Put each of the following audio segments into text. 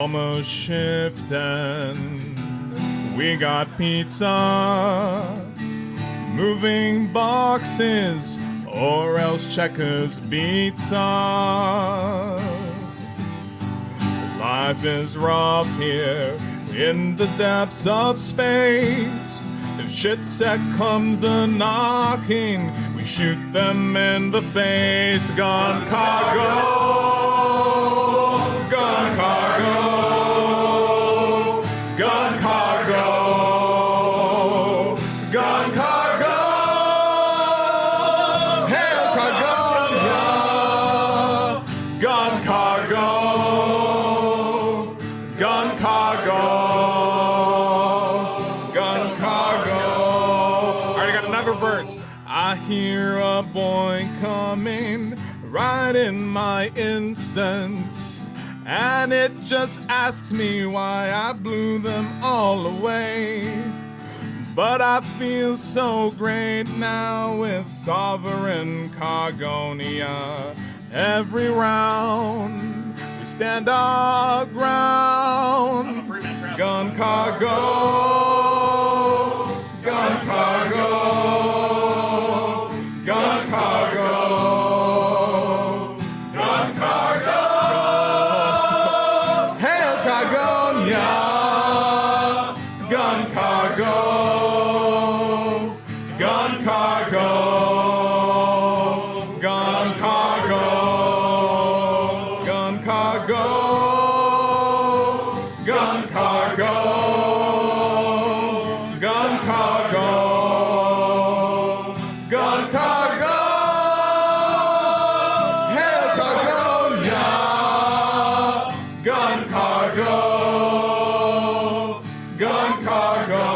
almost shifting. We got pizza, moving boxes, or else checkers beats us. Life is rough here in the depths of space. If shit set comes a-knocking, we shoot them in the face. Gun cargo, gun cargo, gun cargo, gun cargo, hail cargo, gun cargo, gun cargo, gun cargo. Alright, I got another verse. I hear a boy coming right in my instance, and it just asks me why I blew them all away. But I feel so great now with Sovereign Cargonia. Every round we stand our ground. Gun cargo, gun cargo, gun cargo, gun cargo, hail cargonia, gun cargo, gun cargo, gun cargo, gun cargo, gun cargo, gun cargo, gun cargo, hail cargonia, gun cargo, gun cargo,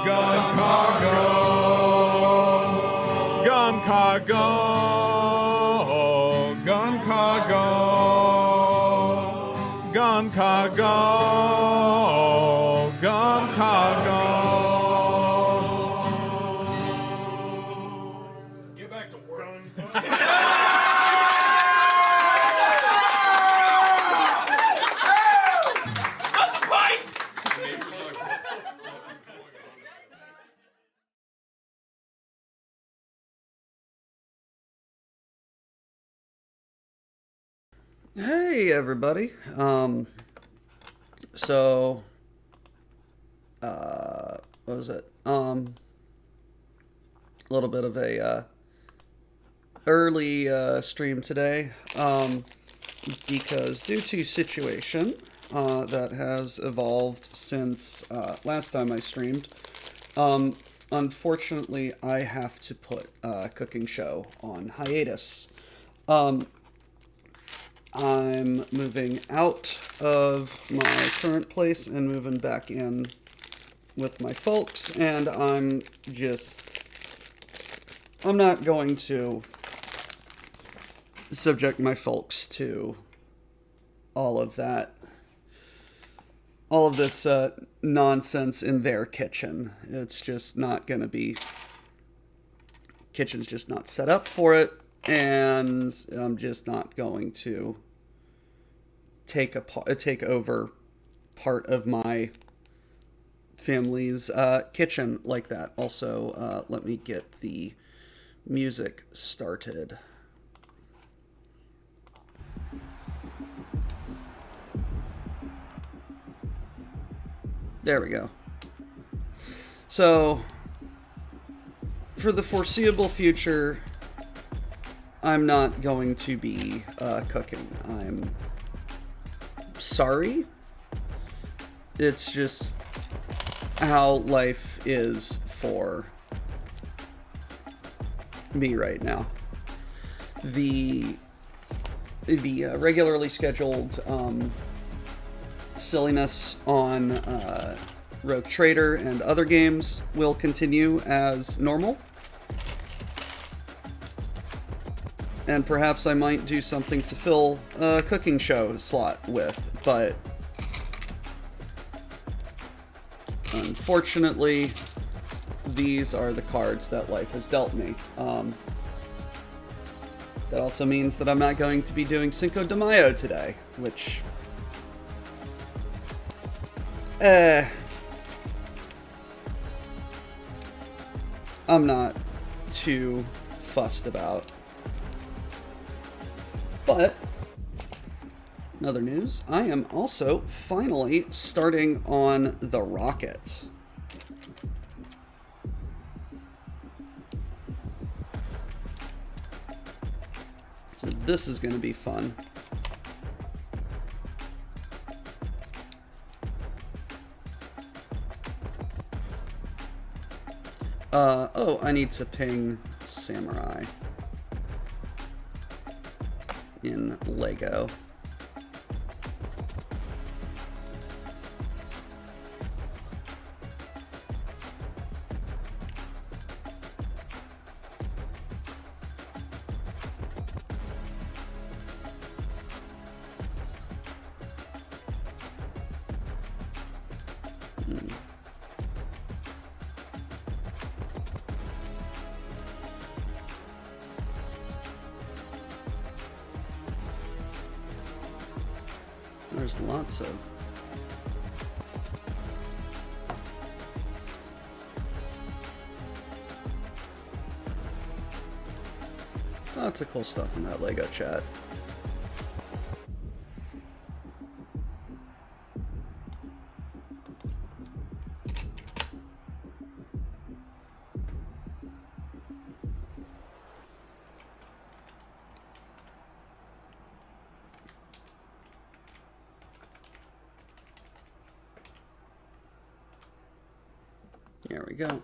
gun cargo, gun cargo, gun cargo, gun cargo, gun cargo. Get back to work. Hey everybody. What was it? A little bit of a early stream today, because due to situation that has evolved since last time I streamed, unfortunately I have to put a cooking show on hiatus. I'm moving out of my current place and moving back in with my folks, and I'm not going to subject my folks to all of this nonsense in their kitchen. It's just not going to be, kitchen's just not set up for it, and I'm just not going to take over part of my family's kitchen like that. Also, let me get the music started. There we go. So, for the foreseeable future, I'm not going to be cooking. I'm sorry. It's just how life is for me right now. The regularly scheduled silliness on Rogue Trader and other games will continue as normal. And perhaps I might do something to fill a cooking show slot with, but unfortunately, these are the cards that life has dealt me. That also means that I'm not going to be doing Cinco de Mayo today, which... I'm not too fussed about. But, in other news, I am also finally starting on the rocket. So this is going to be fun. Oh, I need to ping Samurai in Lego. There's lots of... lots of cool stuff in that Lego chat. There we go.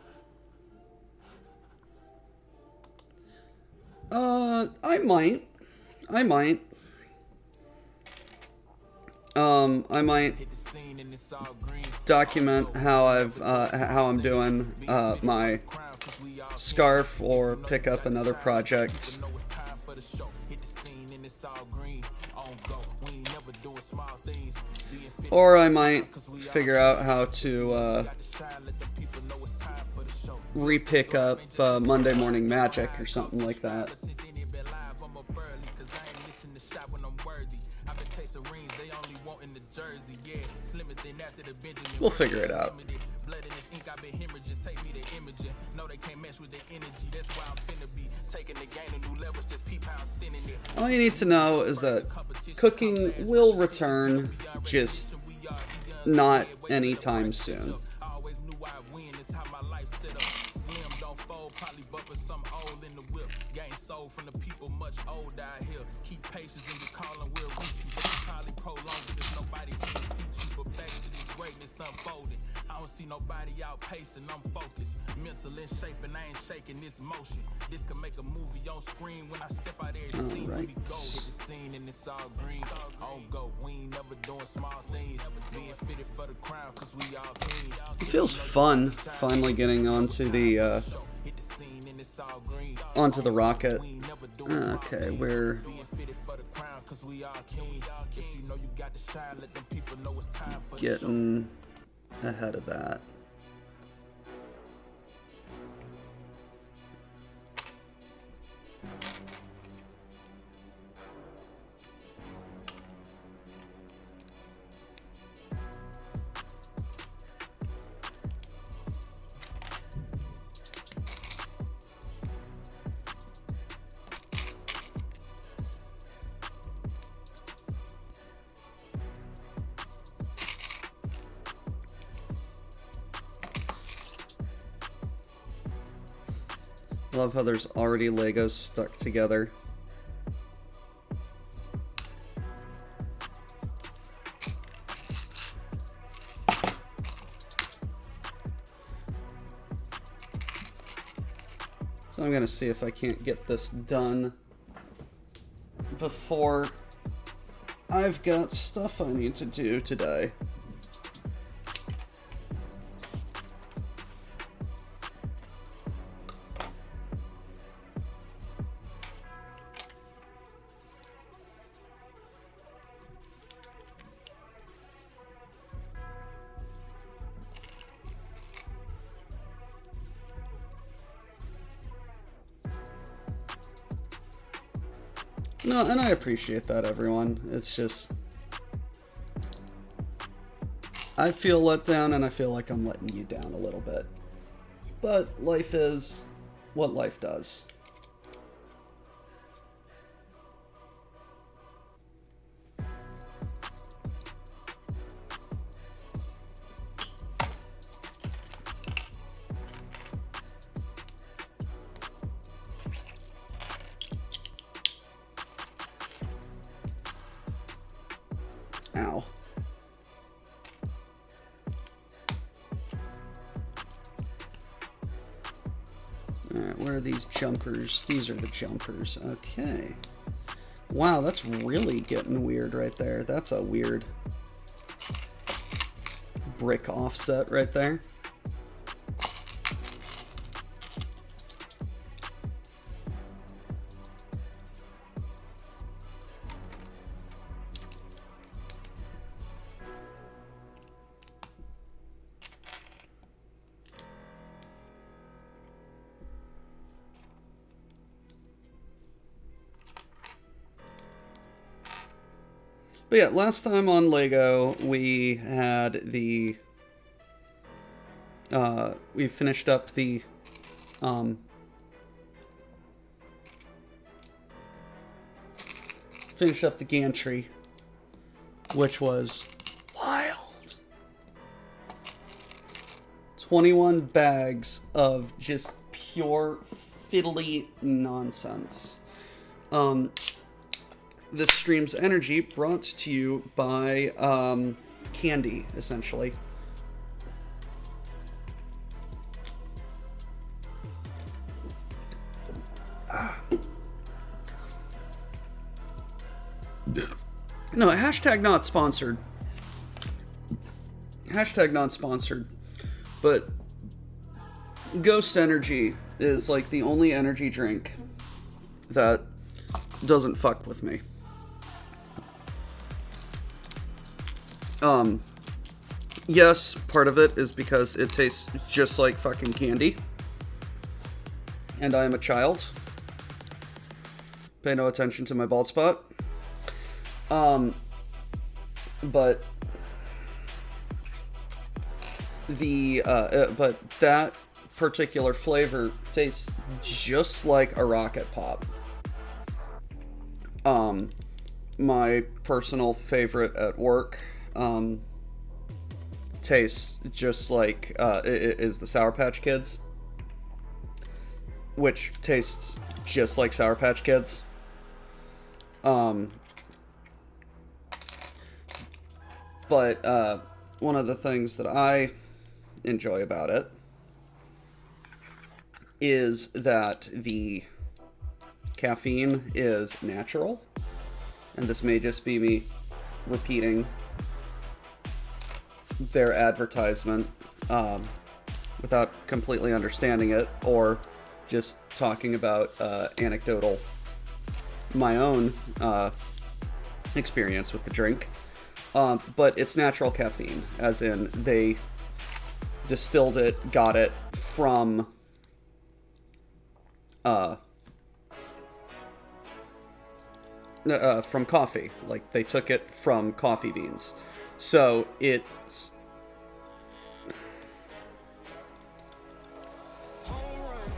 I might document how I'm doing my scarf, or pick up another project. Or I might figure out how to re-pick up Monday Morning Magic or something like that. We'll figure it out. All you need to know is that cooking will return, just not anytime soon. From the people much older out here. Keep patience and just call them, we'll reach you. But you probably prolong it if nobody can teach you. But back to this greatness unfolding. I don't see nobody outpacing, I'm focused. Mental in shape and I ain't shaking this motion. This can make a movie on screen when I step out there and scene. We go hit the scene and it's all green. On go, we ain't never doing small things. Being fitted for the crown cause we all kings. It feels fun finally getting onto the rocket. Okay, we're getting ahead of that. I love how there's already Legos stuck together. So I'm gonna see if I can't get this done before I've got stuff I need to do today. No, and I appreciate that, everyone. It's just, I feel let down, and I feel like I'm letting you down a little bit. But life is what life does. Ow. Alright, where are these jumpers? These are the jumpers. Okay. Wow, that's really getting weird right there. That's a weird brick offset right there. But yeah, last time on Lego, we had the, we finished up the, gantry, which was wild. 21 bags of just pure fiddly nonsense. This stream's energy brought to you by candy, essentially. No, hashtag not sponsored. Hashtag not sponsored. But Ghost Energy is like the only energy drink that doesn't fuck with me. Yes, part of it is because it tastes just like fucking candy. And I am a child. Pay no attention to my bald spot. But that particular flavor tastes just like a Rocket Pop. My personal favorite at work, tastes just like, is the Sour Patch Kids, which tastes just like Sour Patch Kids. But one of the things that I enjoy about it is that the caffeine is natural, and this may just be me repeating their advertisement without completely understanding it, or just talking about anecdotal my own experience with the drink. But it's natural caffeine, as in they distilled it, got it from coffee. Like, they took it from coffee beans. So it's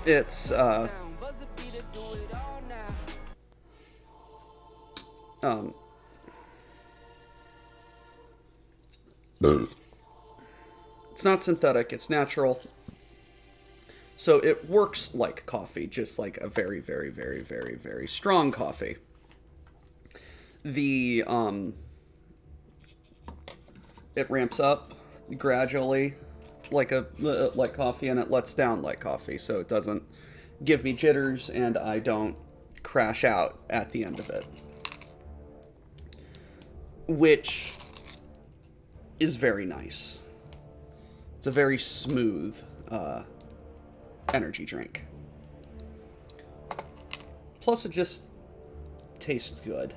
it's not synthetic, it's natural. So it works like coffee, just like a very, very, very, very, very strong coffee. The it ramps up gradually like coffee, and it lets down like coffee, so it doesn't give me jitters and I don't crash out at the end of it, which is very nice. It's a very smooth energy drink. Plus, it just tastes good.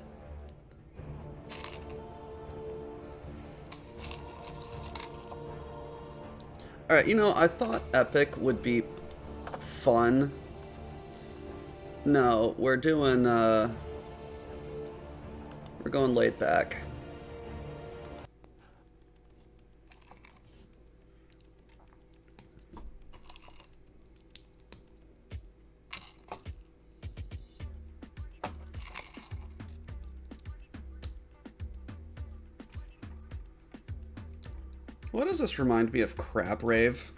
Alright, you know, I thought Epic would be fun. No, we're doing We're going laid back. What does this remind me of? Crab Rave?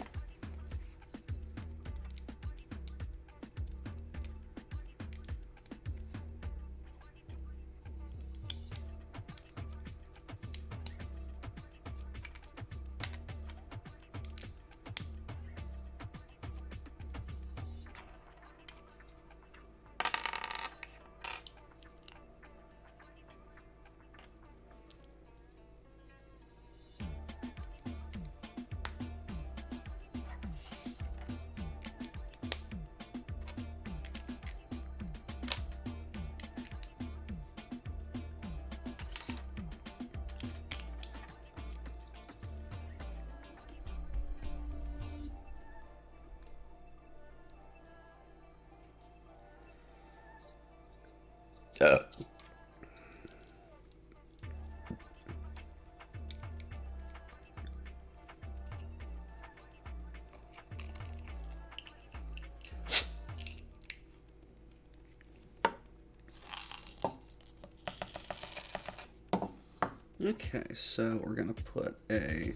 Okay, so we're gonna put a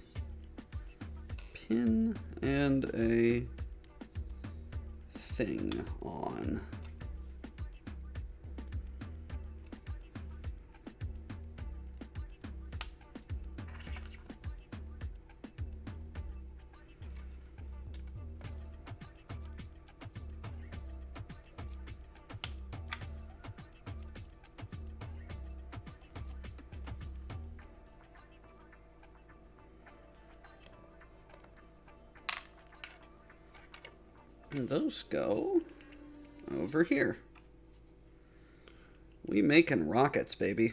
pin and a thing on. And those go over here. We making rockets, baby.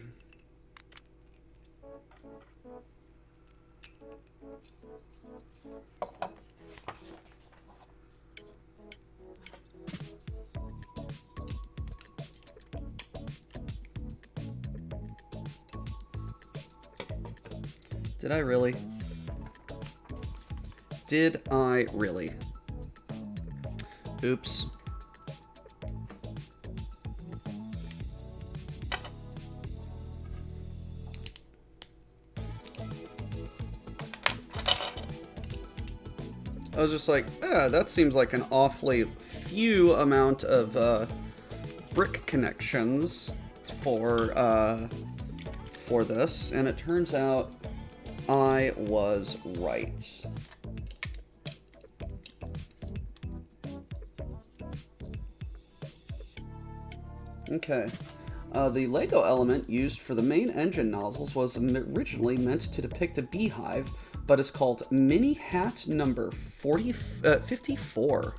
Did I really? Did I really? Oops. I was just like, that seems like an awfully few amount of brick connections for this, and it turns out I was right. Okay. The Lego element used for the main engine nozzles was originally meant to depict a beehive, but is called Mini Hat number 54.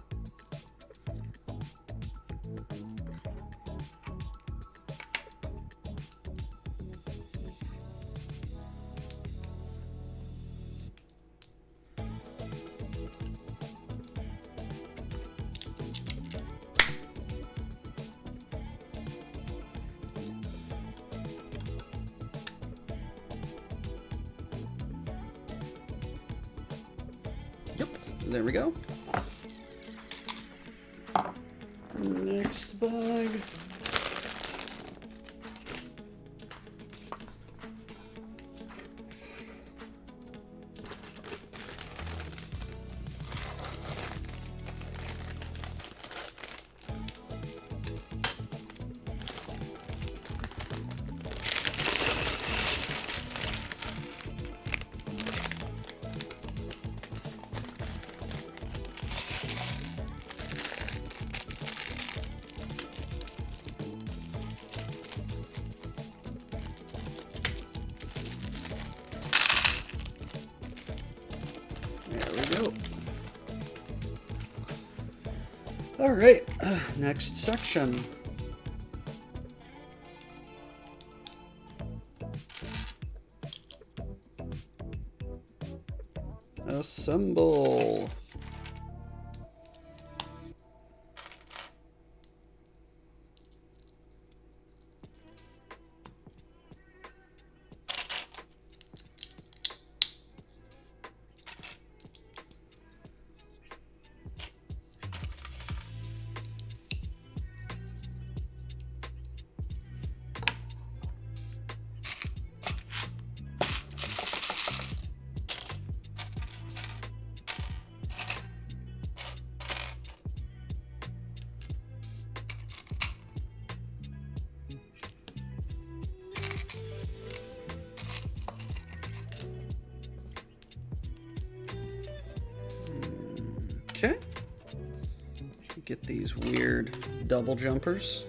There we go. Next bag. All right, next section. Assemble. get these weird double jumpers.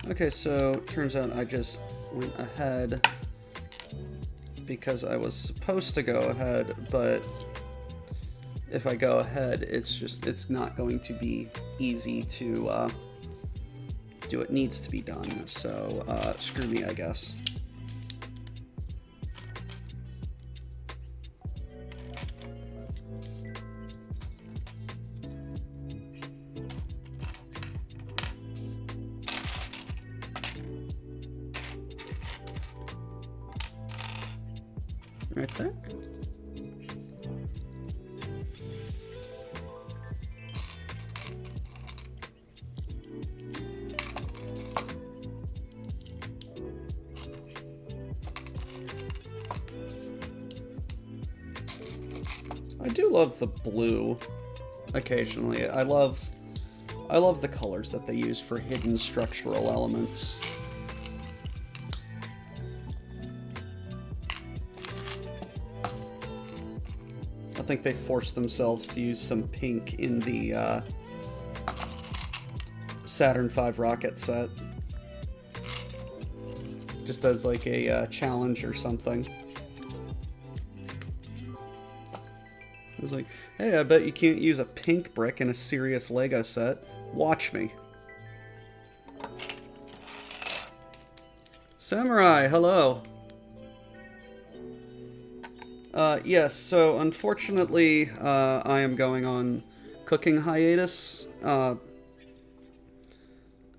Okay, so turns out I just went ahead because I was supposed to go ahead, but if I go ahead, it's not going to be easy to do what needs to be done. So screw me, I guess. Right there. I do love the blue occasionally. I love the colors that they use for hidden structural elements. I think they forced themselves to use some pink in the Saturn V rocket set. Just as like a challenge or something. It was like, hey, I bet you can't use a pink brick in a serious Lego set. Watch me. Samurai, hello. Yes, so unfortunately, I am going on cooking hiatus,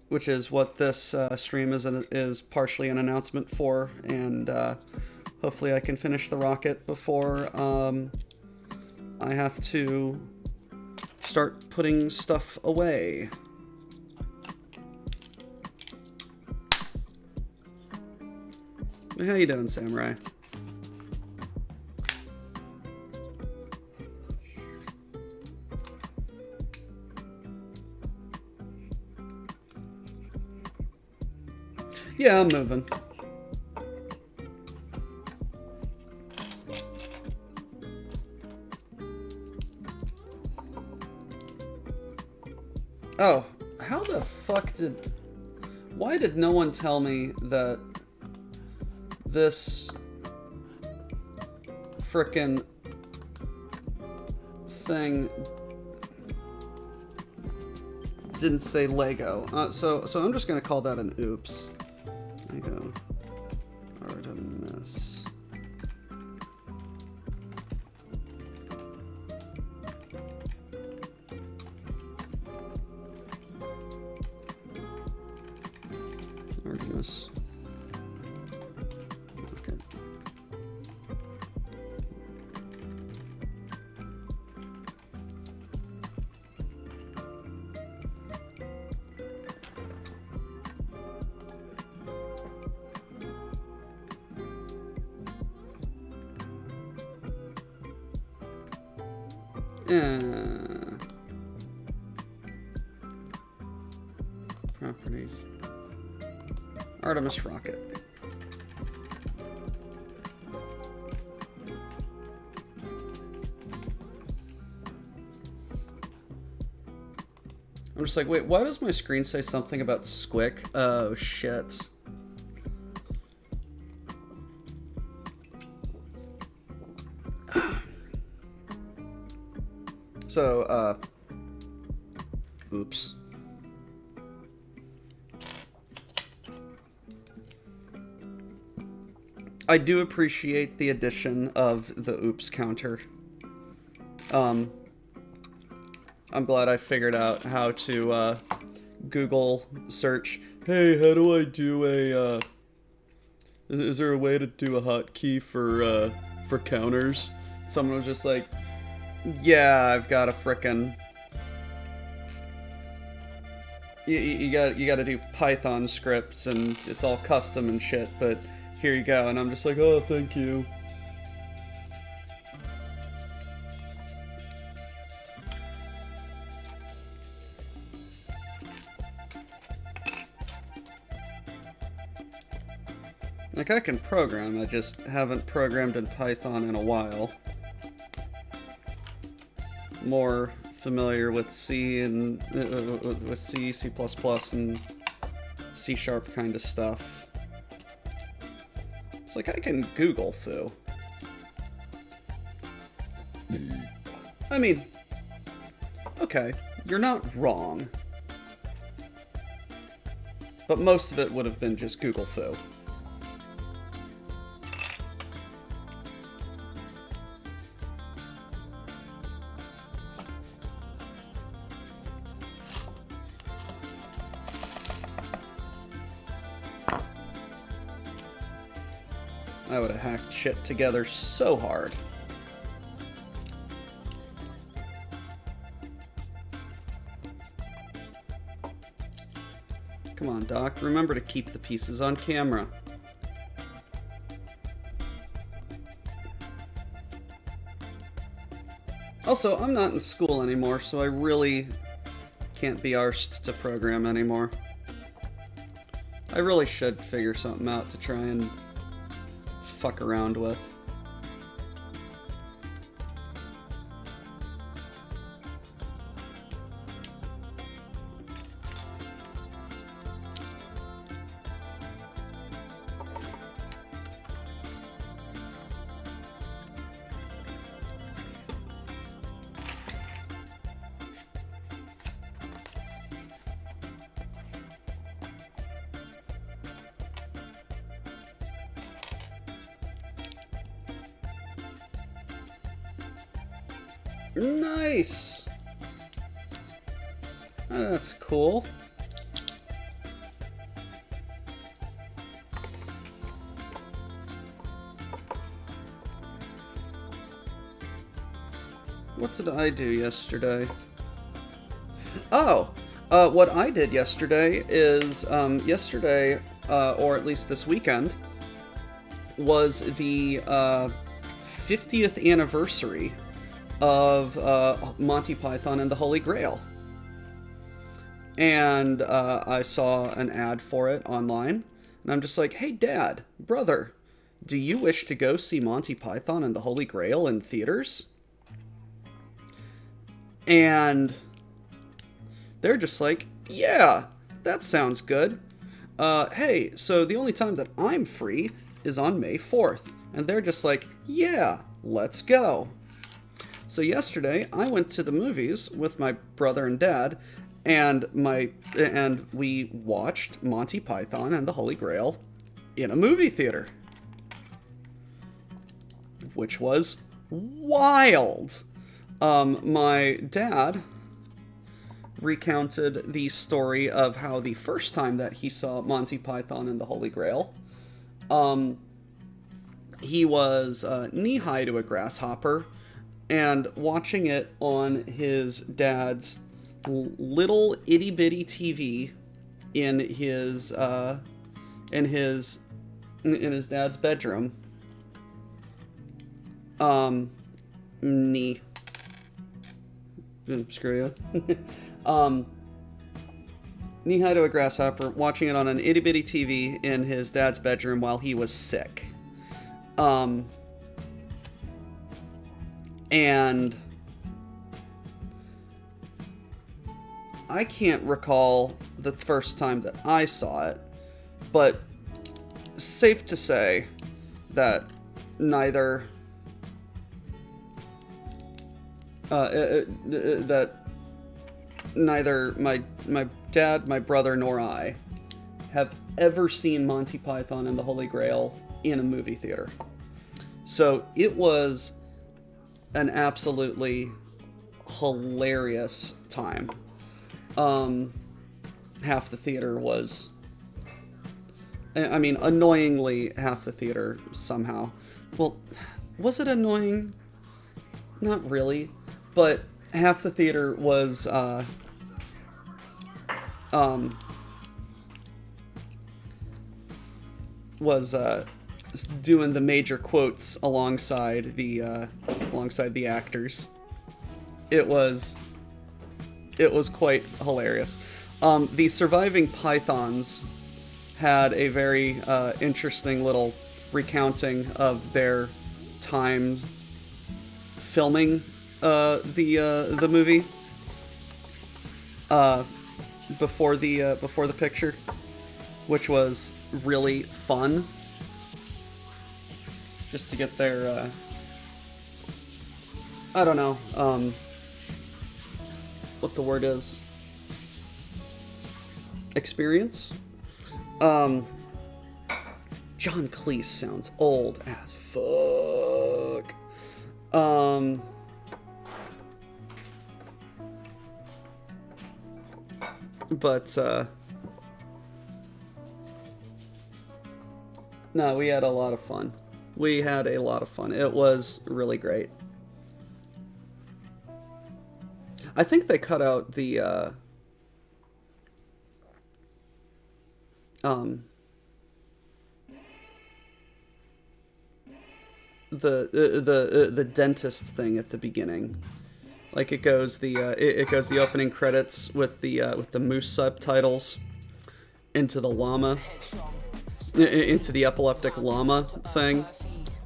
which is what this stream is partially an announcement for, and hopefully I can finish the rocket before I have to start putting stuff away. How you doing, Samurai? Yeah, I'm moving. Oh, how the fuck did... Why did no one tell me that this frickin' thing didn't say Lego? So I'm just gonna call that an oops. Lego Artemis. Artemis. Okay. Properties. Artemis rocket. I'm just like, wait, why does my screen say something about squick? Oh, shit. So, oops. I do appreciate the addition of the oops counter. I'm glad I figured out how to Google search, hey, how do I do a is there a way to do a hotkey for counters? Someone was just like, yeah, I've got a frickin' you got to do Python scripts and it's all custom and shit, but here you go. And I'm just like, oh, thank you. Like, I can program, I just haven't programmed in Python in a while. More familiar with C and with C, C++, and C# kind of stuff. It's like I can Google foo. I mean, okay, you're not wrong. But most of it would have been just Google foo. I would have hacked shit together so hard. Come on, Doc. Remember to keep the pieces on camera. Also, I'm not in school anymore, so I really can't be arsed to program anymore. I really should figure something out to try and fuck around with. Nice! That's cool. What did I do yesterday? Oh! What I did yesterday is, or at least this weekend, was the 50th anniversary of Monty Python and the Holy Grail. And I saw an ad for it online, and I'm just like, hey, Dad, brother, do you wish to go see Monty Python and the Holy Grail in theaters? And they're just like, yeah, that sounds good. Hey, so the only time that I'm free is on May 4th. And they're just like, yeah, let's go. So yesterday, I went to the movies with my brother and dad, and we watched Monty Python and the Holy Grail in a movie theater, which was wild. My dad recounted the story of how the first time that he saw Monty Python and the Holy Grail, he was knee-high to a grasshopper, and watching it on his dad's little itty-bitty TV in his dad's bedroom. Screw you. Knee-high to a grasshopper, watching it on an itty-bitty TV in his dad's bedroom while he was sick. And I can't recall the first time that I saw it, but safe to say that neither my dad, my brother, nor I have ever seen Monty Python and the Holy Grail in a movie theater. So it was an absolutely hilarious time. Half the theater was, I mean, annoyingly half the theater somehow. Well, was it annoying? Not really, but half the theater was, doing the major quotes alongside the actors. It was quite hilarious. The surviving pythons had a very interesting little recounting of their time filming the movie before the picture, which was really fun. Just to get their I don't know what the word is. Experience. John Cleese sounds old as fuck. But no, we had a lot of fun. We had a lot of fun. It was really great. I think they cut out the dentist thing at the beginning. Like it goes the opening credits with the moose subtitles into the llama, into the epileptic llama thing,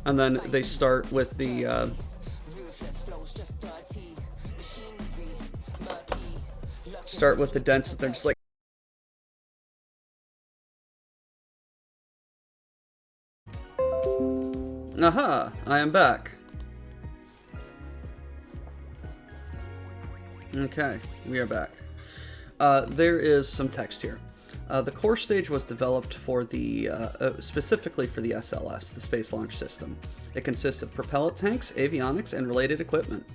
and then they start with the dentist. They're just like, aha, I am back. Okay, we are back. There is some text here. The core stage was developed for the specifically for the SLS, the Space Launch System. It consists of propellant tanks, avionics, and related equipment.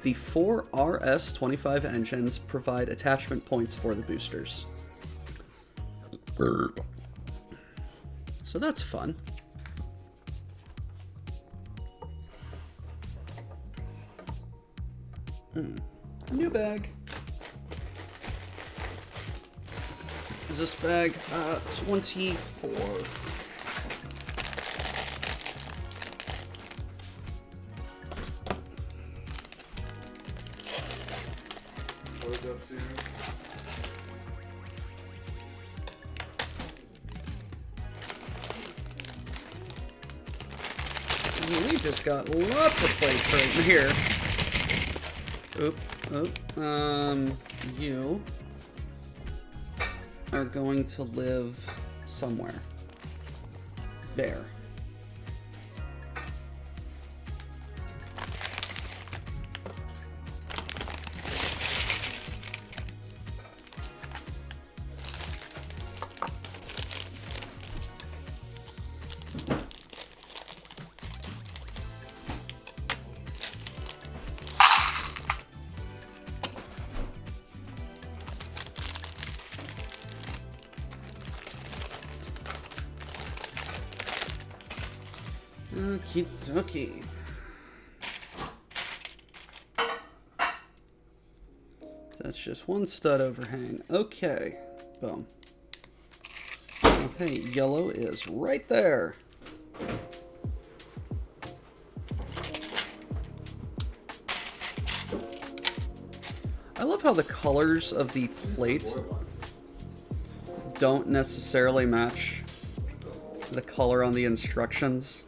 The 4 RS-25 engines provide attachment points for the boosters. So that's fun. New bag. Is this bag 24? What is up to? We just got lots of plates right in here. You are going to live somewhere. There. Okie dokie. That's just one stud overhang. Okay. Boom. Okay, yellow is right there. I love how the colors of the plates don't necessarily match the color on the instructions.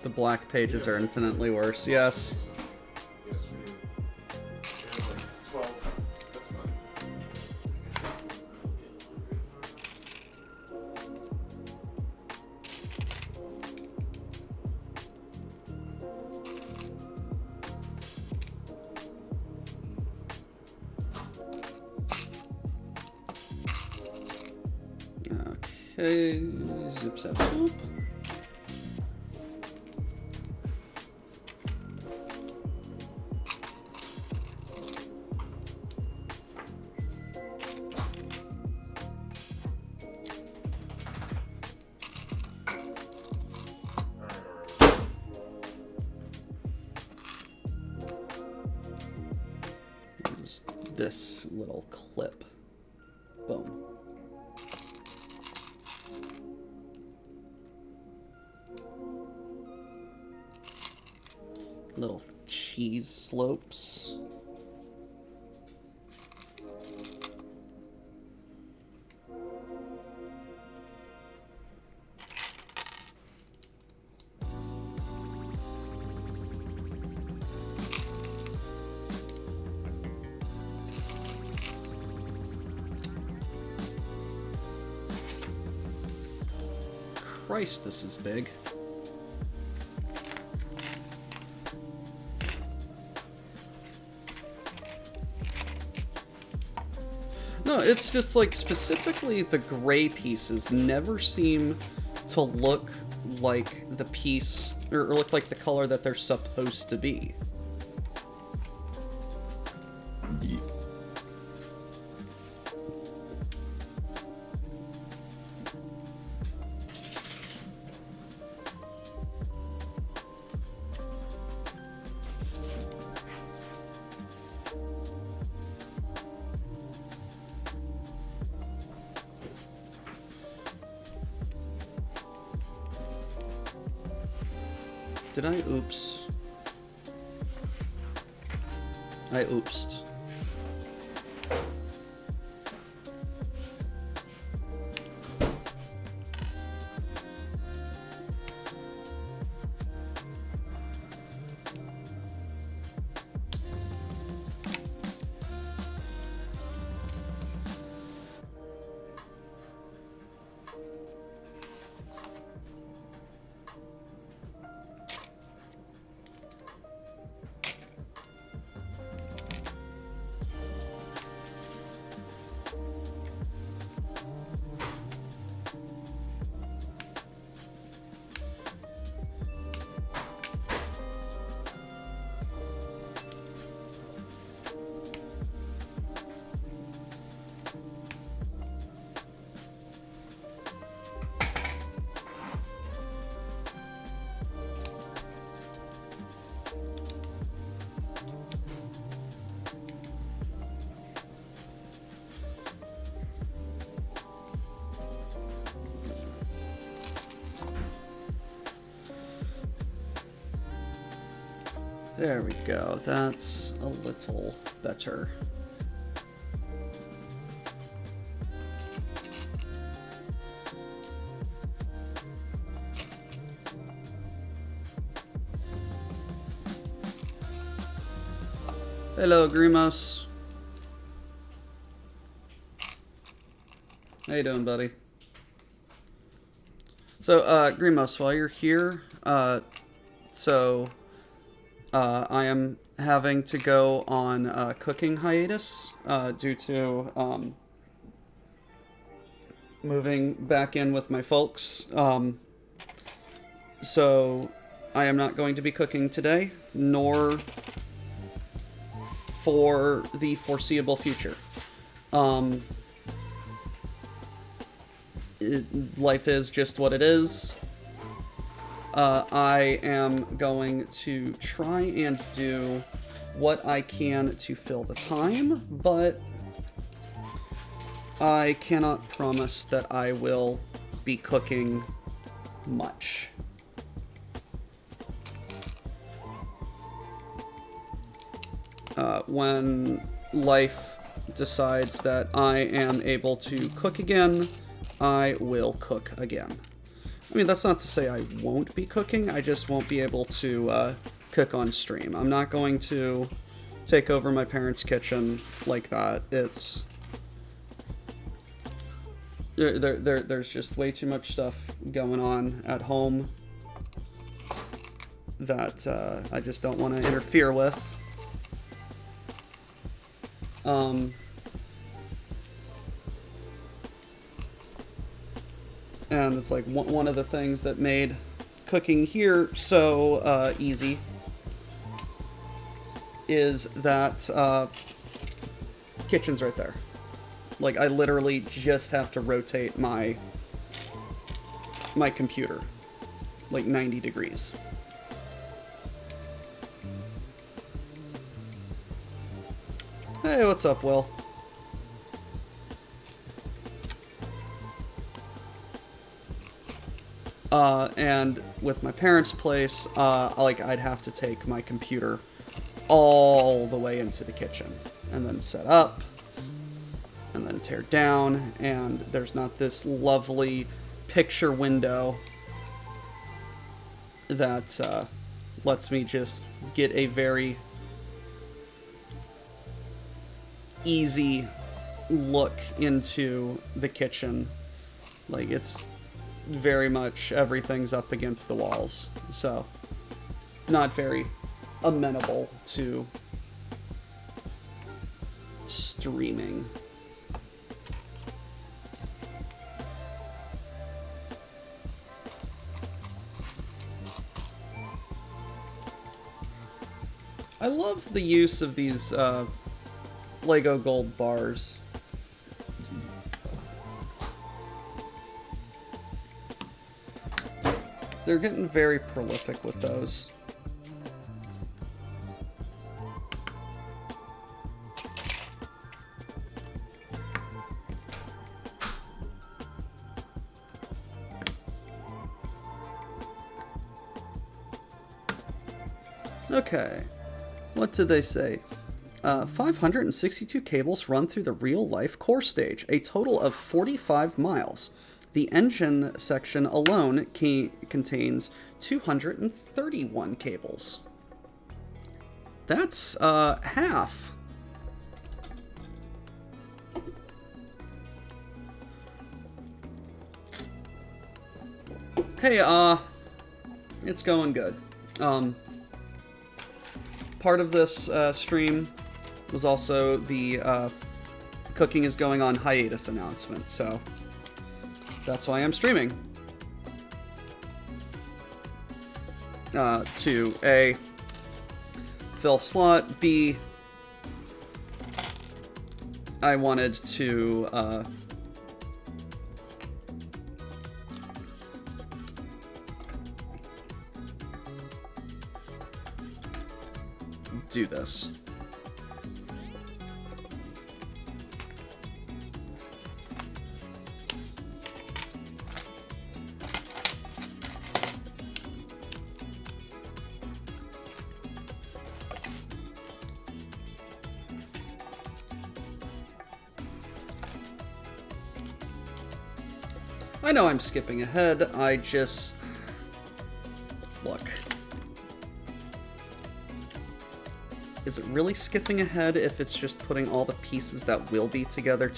The black pages are infinitely worse, yes. Yes, we do. There's like 12. That's fine. Okay, zip zap zoop. this little clip. Boom. Little cheese slopes. Christ, this is big. No, it's just like specifically the gray pieces never seem to look like the piece, or look like the color that they're supposed to be. Did I oops? I oopsed. There we go. That's a little better. Hello, Grimos. How you doing, buddy? So, Grimos, while you're here, I am having to go on cooking hiatus due to moving back in with my folks. So I am not going to be cooking today, nor for the foreseeable future. Life is just what it is. I am going to try and do what I can to fill the time, but I cannot promise that I will be cooking much. When life decides that I am able to cook again, I will cook again. I mean, that's not to say I won't be cooking, I just won't be able to cook on stream. I'm not going to take over my parents' kitchen like that. It's... There's just way too much stuff going on at home that I just don't want to interfere with. And it's like one of the things that made cooking here so easy is that kitchen's right there. Like, I literally just have to rotate my computer like 90 degrees. Hey, what's up, Will? And with my parents' place, like, I'd have to take my computer all the way into the kitchen and then set up and then tear down, and there's not this lovely picture window that lets me just get a very easy look into the kitchen. Like, it's very much everything's up against the walls, so not very amenable to streaming. I love the use of these Lego gold bars. They're getting very prolific with those. Okay, what did they say? 562 cables run through the real-life core stage, a total of 45 miles. The engine section alone contains 231 cables. That's half. Hey, it's going good. Part of this stream was also the cooking is going on hiatus announcement, so that's why I'm streaming. To A, fill slot, B, I wanted to do this. I know I'm skipping ahead, I just... Look. Is it really skipping ahead if it's just putting all the pieces that will be together?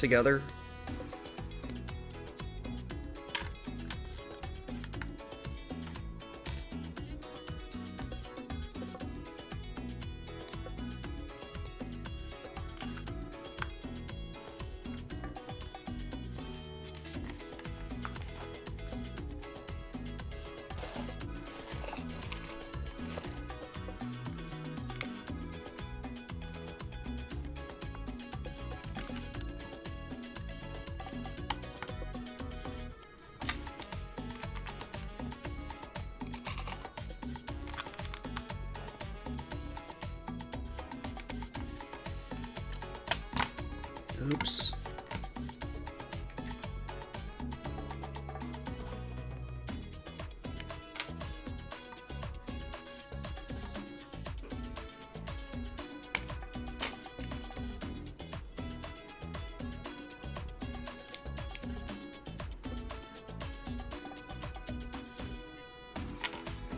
Oops.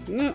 No.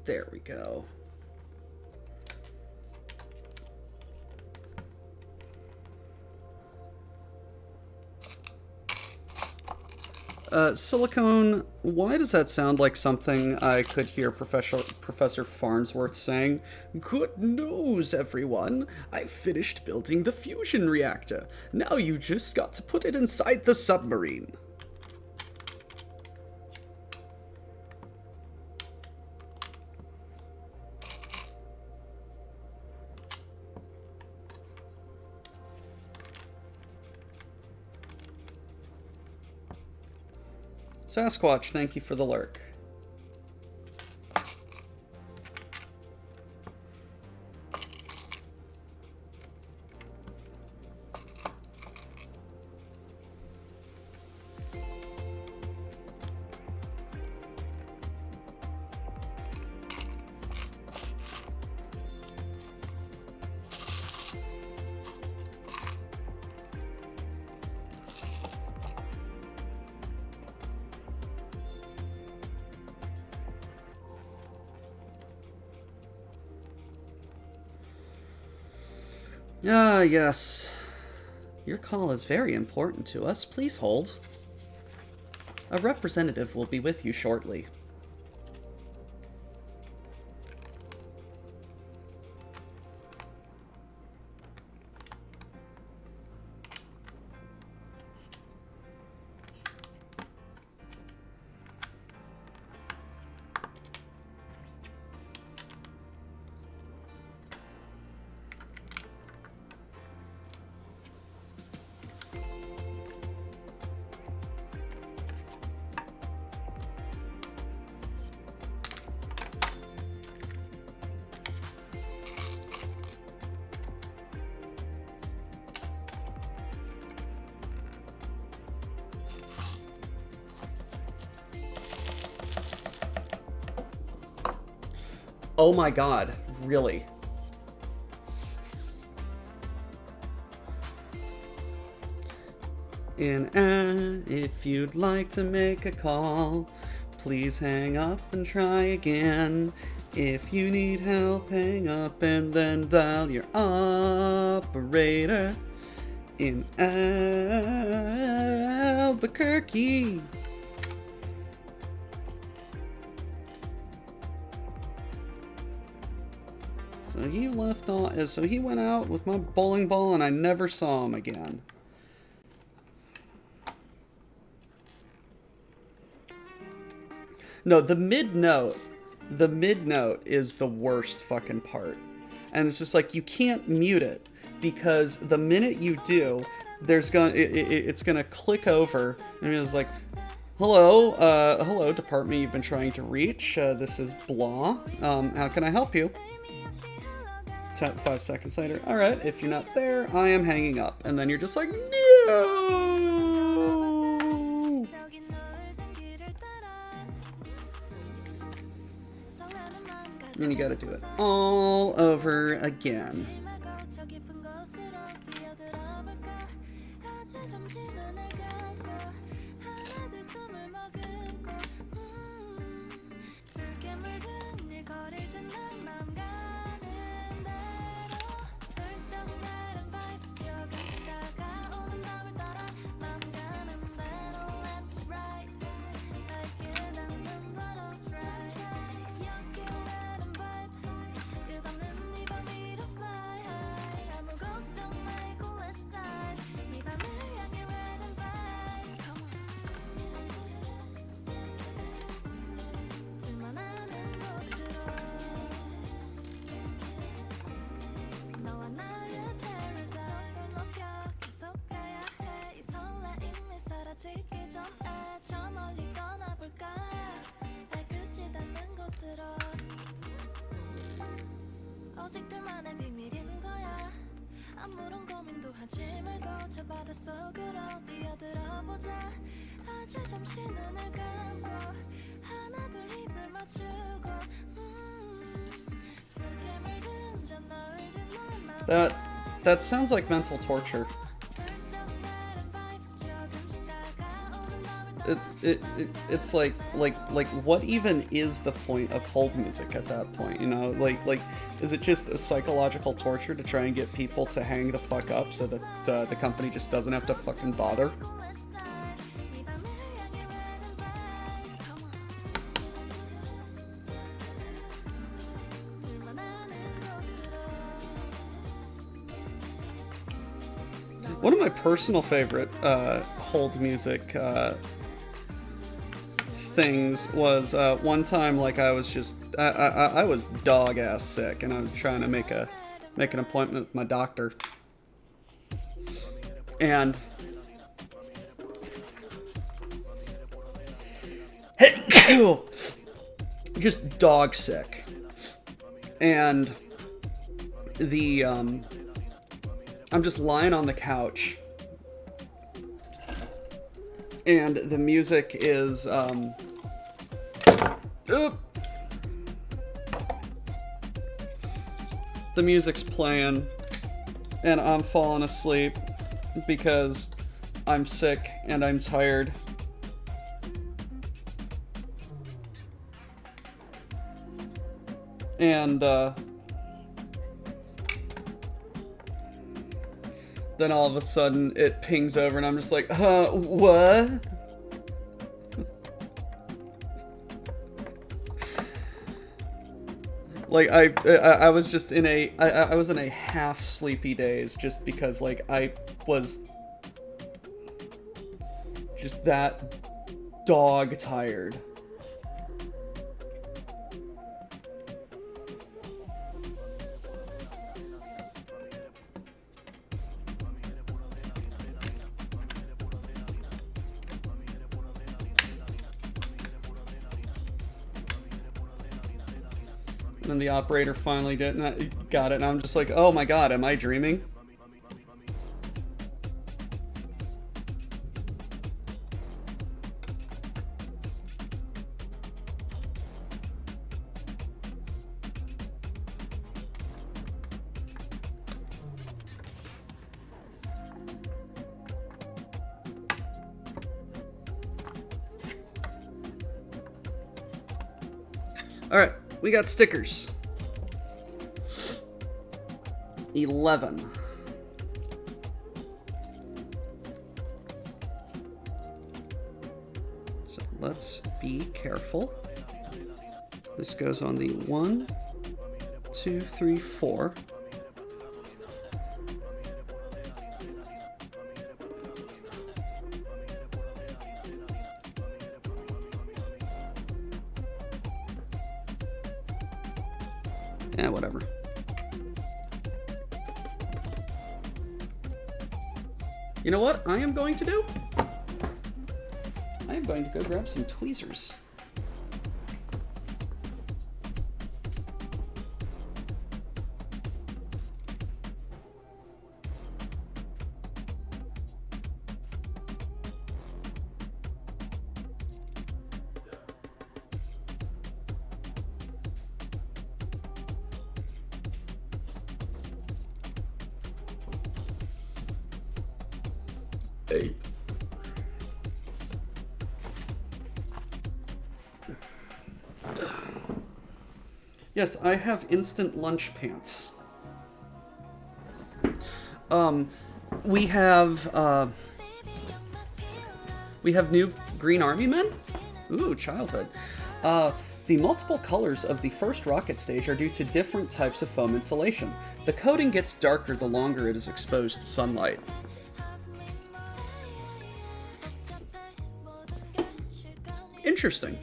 There we go. Silicone, why does that sound like something I could hear Professor Farnsworth saying? Good news, everyone! I finished building the fusion reactor. Now you just got to put it inside the submarine. Sasquatch, thank you for the lurk. Ah, yes. Your call is very important to us. Please hold. A representative will be with you shortly. Oh my god, really? And if you'd like to make a call, please hang up and try again. If you need help, hang up and then dial your operator in Albuquerque. So he left off. So he went out with my bowling ball, and I never saw him again. No, the mid note is the worst fucking part, and it's just like you can't mute it because the minute you do, it's gonna click over, and it's like, hello, hello, department you've been trying to reach. This is blah. How can I help you? 5 seconds later, alright, if you're not there, I am hanging up. And then you're just like, no! And you gotta do it all over again. That sounds like mental torture. It's like what even is the point of hold music at that point? You know, like is it just a psychological torture to try and get people to hang the fuck up so that the company just doesn't have to fucking bother? One of my personal favorite hold music things was one time, like, I was just I was dog ass sick, and I was trying to make an appointment with my doctor, and just dog sick, and the I'm just lying on the couch, and the music is the music's playing, and I'm falling asleep because I'm sick and I'm tired. And then all of a sudden it pings over, and I'm just like, what? Like, I was just in I was in a half sleepy daze, just because, like, I was just that dog tired. And then the operator finally got it, and I'm just like, oh my god, am I dreaming? Alright, we got stickers. 11. So let's be careful. This goes on the 1, 2, 3, 4. Yeah, whatever. You know what I am going to do? I am going to go grab some tweezers. Yes, I have instant lunch pants. We have new Green Army men? Ooh, childhood. The multiple colors of the first rocket stage are due to different types of foam insulation. The coating gets darker the longer it is exposed to sunlight. Interesting.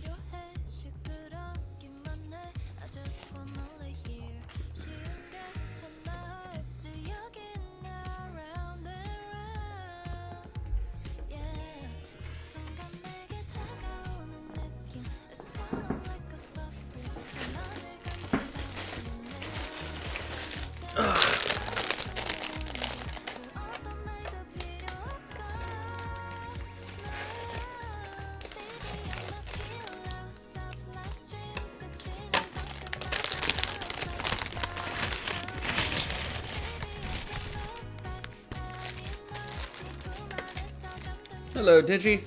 Hello, Digi.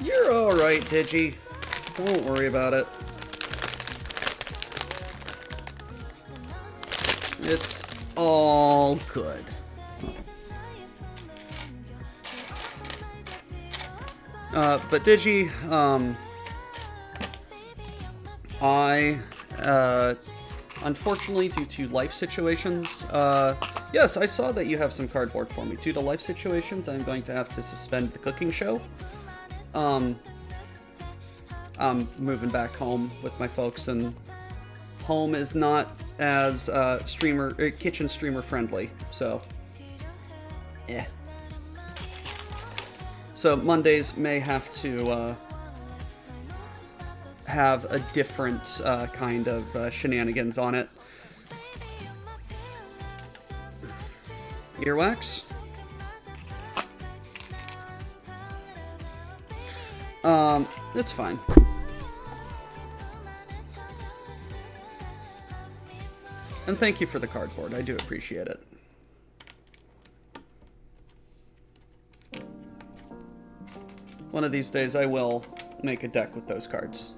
You're alright, Digi. Don't worry about it. It's all good. But Digi, I, unfortunately, due to life situations, yes, I saw that you have some cardboard for me. Due to life situations, I'm going to have to suspend the cooking show. I'm moving back home with my folks, and home is not as kitchen streamer friendly, so yeah. So Mondays may have to have a different kind of shenanigans on it. Earwax? It's fine. And thank you for the cardboard. I do appreciate it. One of these days I will make a deck with those cards.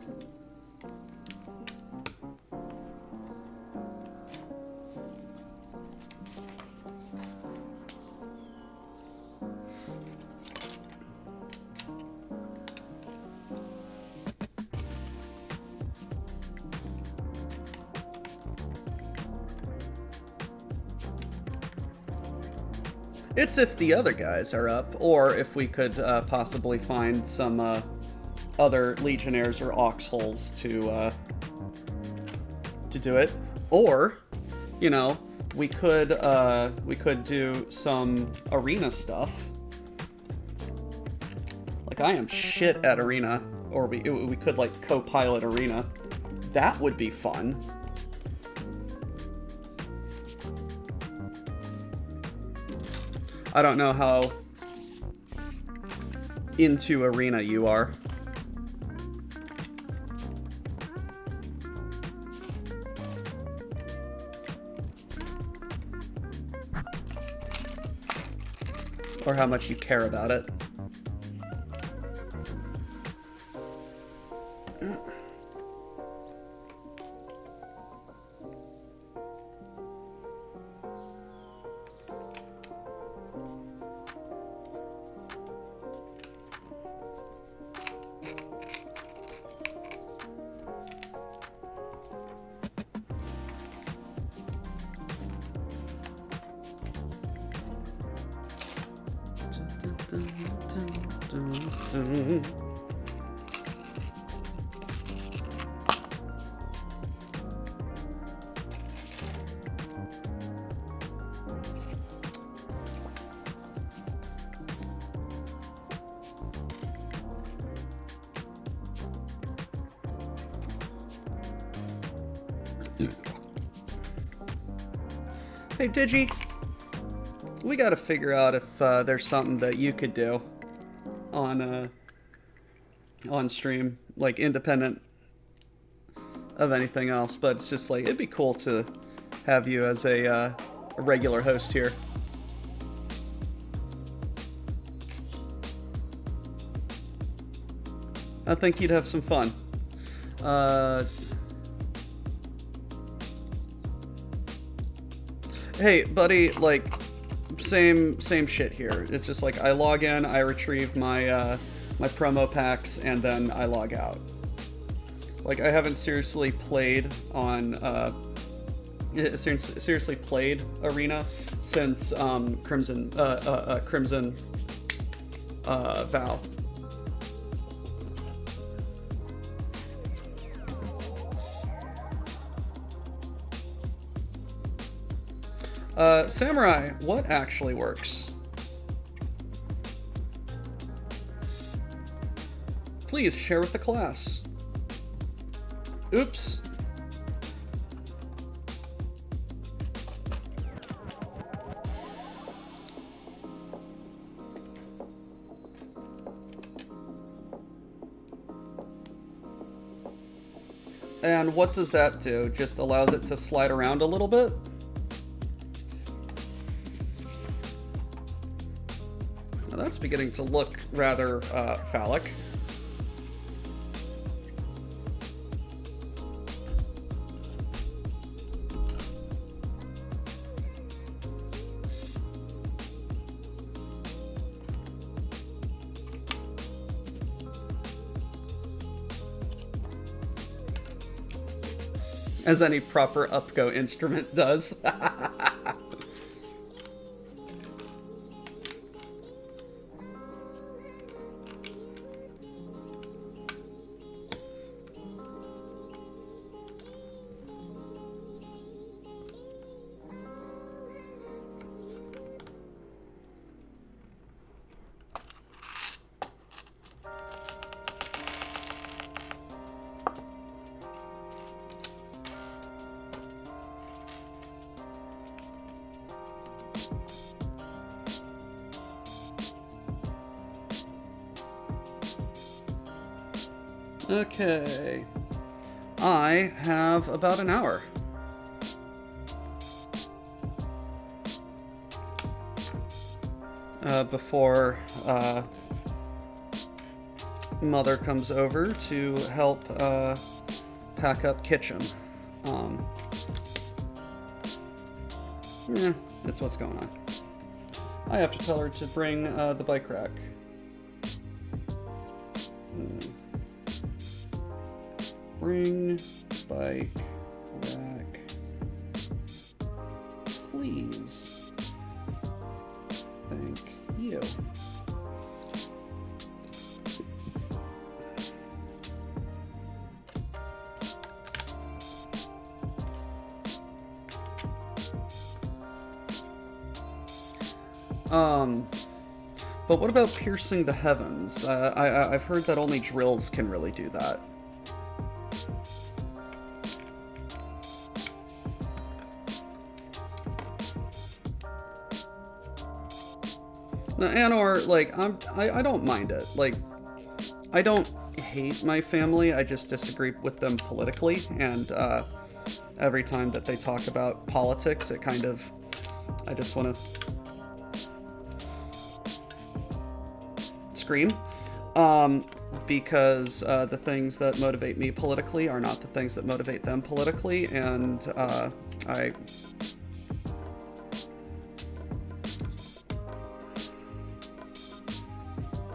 It's if the other guys are up, or if we could possibly find some other Legionnaires or Oxholes to do it, or, you know, we could do some arena stuff. Like, I am shit at arena, or we could like co-pilot arena. That would be fun. I don't know how into arena you are. Or how much you care about it. Hey, Digi, we gotta figure out if there's something that you could do on stream, like independent of anything else. But it's just like, it'd be cool to have you as a regular host here. I think you'd have some fun. Hey, buddy, like, same shit here. It's just like, I log in, I retrieve my my promo packs, and then I log out. Like, I haven't seriously played on seriously played Arena since Crimson Vow. Samurai, what actually works? Please share with the class. Oops. And what does that do? Just allows it to slide around a little bit? Now that's beginning to look rather phallic. As any proper upgo instrument does. Okay. I have about an hour. Before Mother comes over to help pack up kitchen. That's what's going on. I have to tell her to bring the bike rack. Bring bike rack, please. Thank you. But what about piercing the heavens? I've heard that only drills can really do that. Now, Anor, like, I don't mind it. Like, I don't hate my family, I just disagree with them politically, and every time that they talk about politics, it kind of, I just want to scream. Because the things that motivate me politically are not the things that motivate them politically, and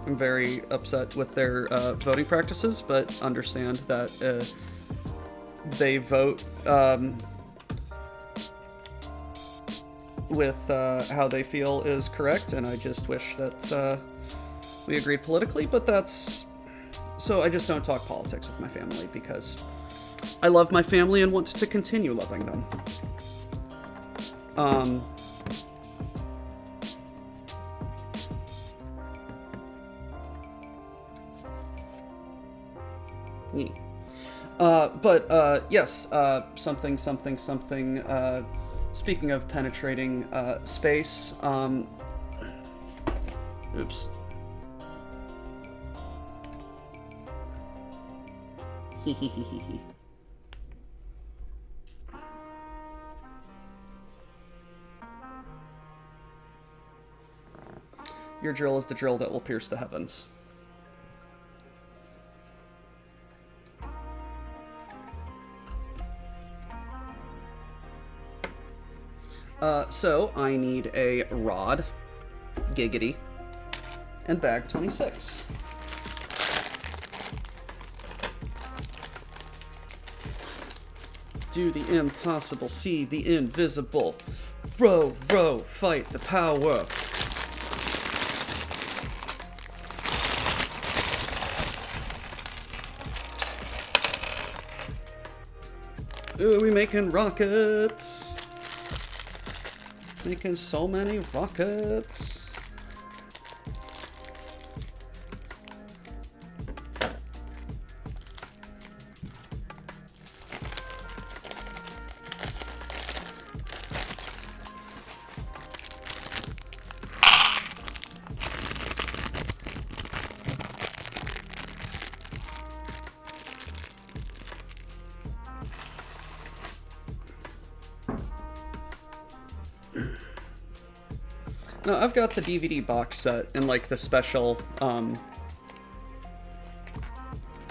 I'm very upset with their voting practices, but understand that they vote with how they feel is correct, and I just wish that we agreed politically, but that's... So I just don't talk politics with my family, because I love my family and want to continue loving them. Yes, something, speaking of penetrating, space, oops. Your drill is the drill that will pierce the heavens. So I need a rod, giggity, and bag 26. Do the impossible, see the invisible. Row, row, fight the power. Ooh, we making rockets. Making so many rockets. No, I've got the DVD box set in like the special,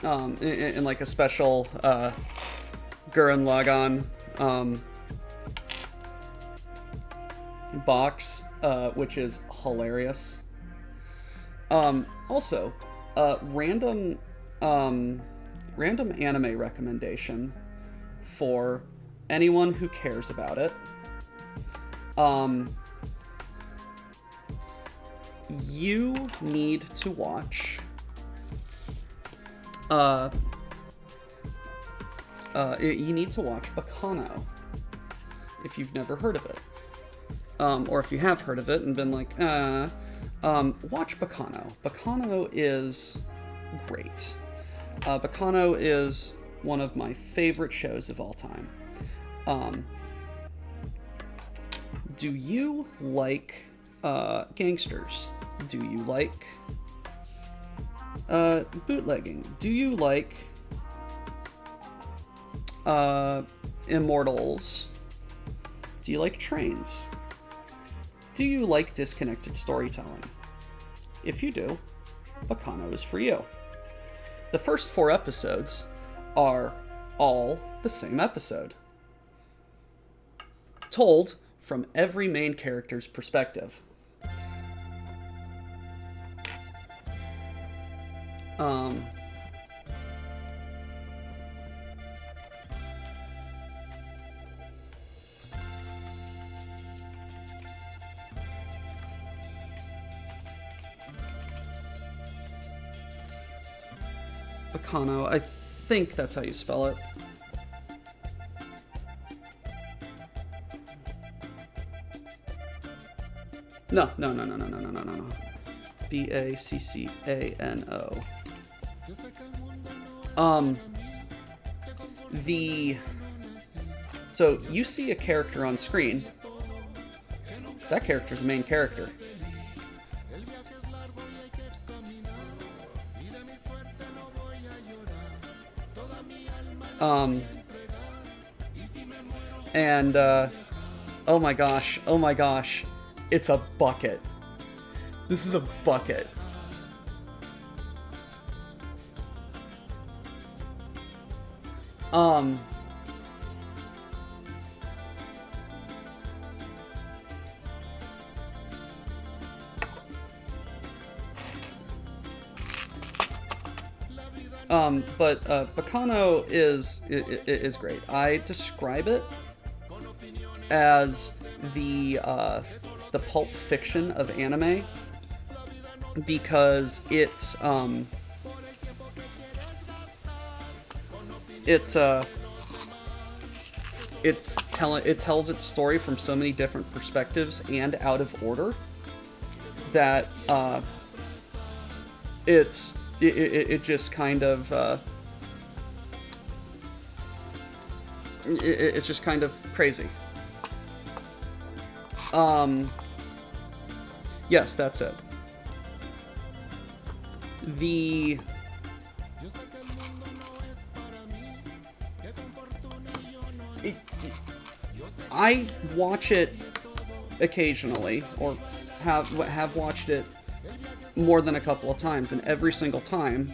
in like a special, Gurren Lagann, box, which is hilarious. Also, random anime recommendation for anyone who cares about it, you need to watch you need to watch Bacano if you've never heard of it, or if you have heard of it and been like, watch Bacano. Bacano is great. Bacano is one of my favorite shows of all time. Do you like gangsters? Do you like bootlegging? Do you like immortals? Do you like trains? Do you like disconnected storytelling? If you do, Bacano is for you. The first 4 episodes are all the same episode, told from every main character's perspective. Bacano, I think that's how you spell it. No. Baccano. So you see a character on screen. That character's the main character. Oh my gosh, it's a bucket. This is a bucket. But Bacano is great. I describe it as the Pulp Fiction of anime because it tells its story from so many different perspectives and out of order that it just kind of it's just kind of crazy. Yes, that's it. I watch it occasionally, or have watched it more than a couple of times, and every single time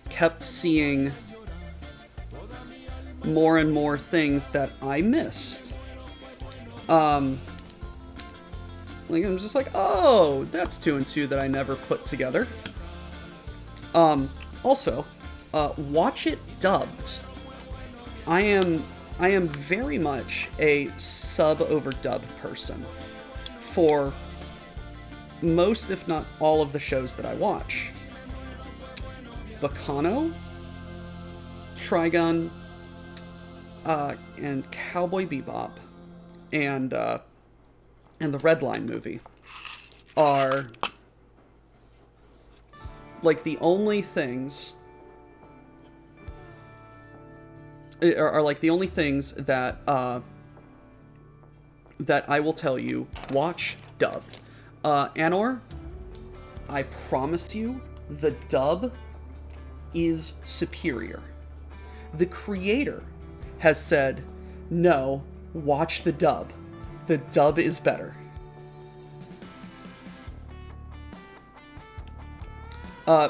kept seeing more and more things that I missed. Like, I'm just like, oh, that's 2 and 2 that I never put together. Also, watch it dubbed. I am very much a sub over dub person for most, if not all, of the shows that I watch. Bacano, Trigun, and Cowboy Bebop, and the Red Line movie are like the only things that that I will tell you, watch dubbed. Anor, I promise you, the dub is superior. The creator has said, no, watch the dub. The dub is better.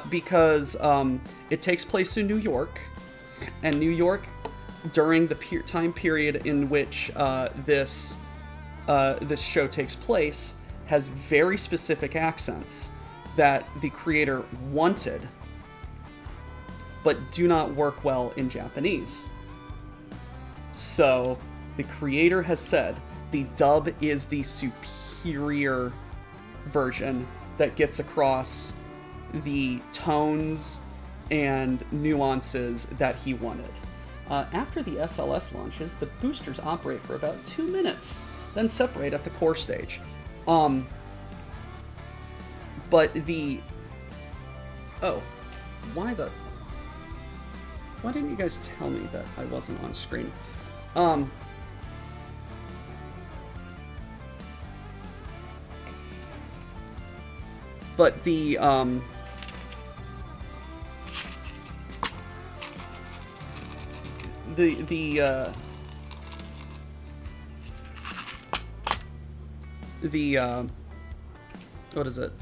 Because it takes place in New York, and New York, during the time period in which this show takes place, has very specific accents that the creator wanted, but do not work well in Japanese. So The creator has said the dub is the superior version that gets across the tones and nuances that he wanted. After the SLS launches, the boosters operate for about 2 minutes, then separate at the core stage. But the... Oh, why didn't you guys tell me that I wasn't on screen? But the what is it?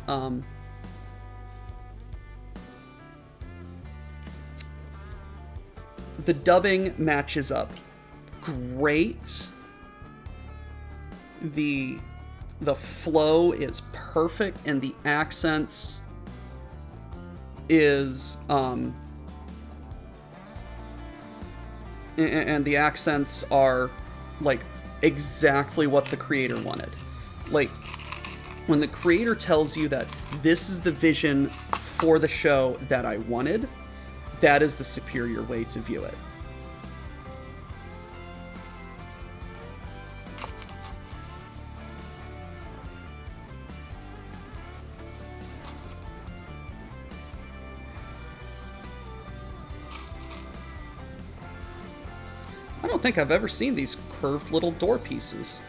The dubbing matches up great. The flow is perfect, and the accents is and the accents are like exactly what the creator wanted. Like, when the creator tells you that this is the vision for the show that I wanted, that is the superior way to view it. I don't think I've ever seen these curved little door pieces.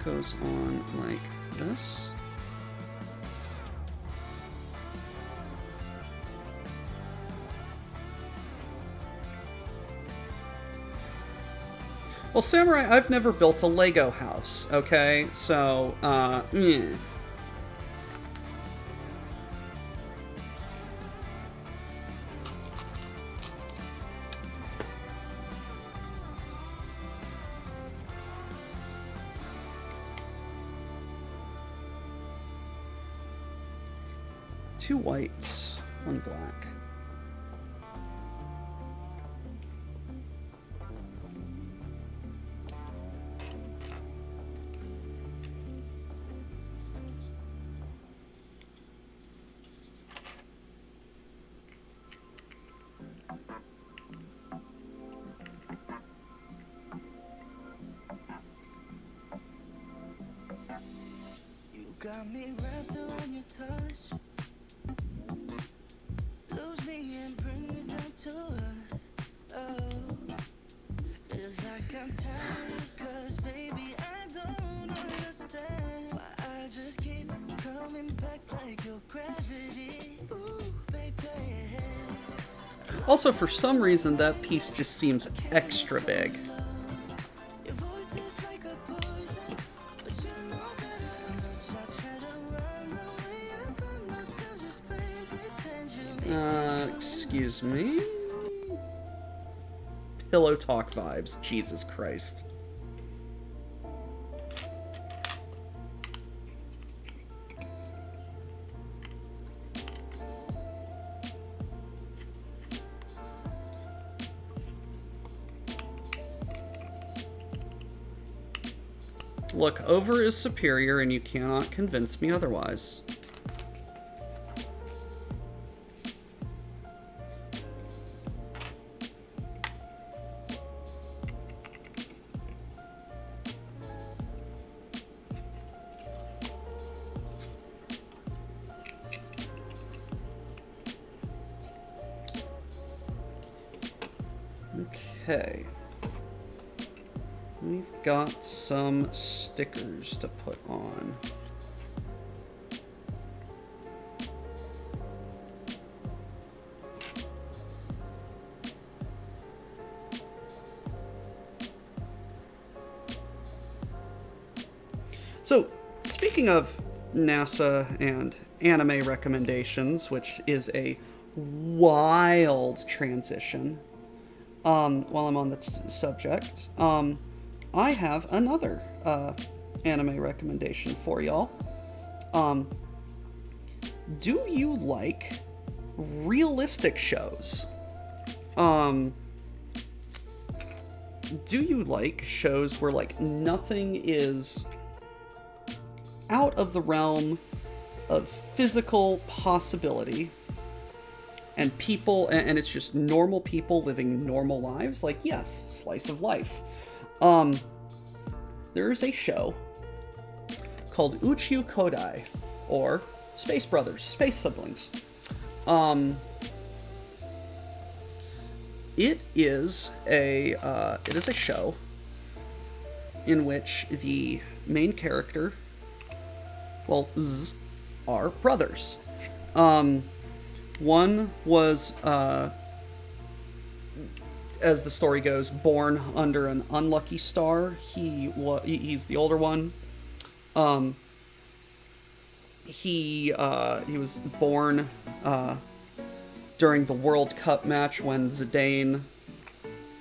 Goes on like this. Well, Samurai, I've never built a Lego house, okay? So, yeah. Two whites, one black. You got me wrapped around your touch. Lose me and bring me down to earth. Oh, it's like I'm tired, 'cause baby I don't understand why I just keep coming back like your gravity. Ooh, baby. Also, for some reason, that piece just seems extra big. Your voice is like a poison, but you know that I'm not shy. Try to run away, I find myself just playing pretend you. Excuse me? Pillow talk vibes. Jesus Christ. Look, over is superior, and you cannot convince me otherwise. Okay. We've got some stickers to put on. So, speaking of NASA and anime recommendations, which is a wild transition, while I'm on the subject, I have another anime recommendation for y'all. Do you like realistic shows? Do you like shows where, like, nothing is out of the realm of physical possibility, and people, and it's just normal people living normal lives? Like, yes, slice of life. There's a show called Uchiu Kodai, or Space Brothers, Space Siblings. It is a show in which the main character, well, are brothers. One was, as the story goes, born under an unlucky star. He's the older one. He was born during the World Cup match when Zidane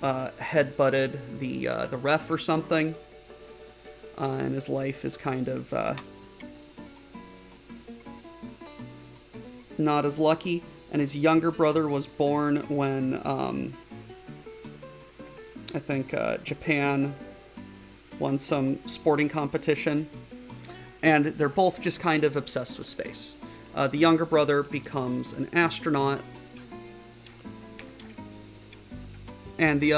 headbutted the ref or something, and his life is kind of not as lucky. And his younger brother was born when I think Japan won some sporting competition, and they're both just kind of obsessed with space. The younger brother becomes an astronaut, and the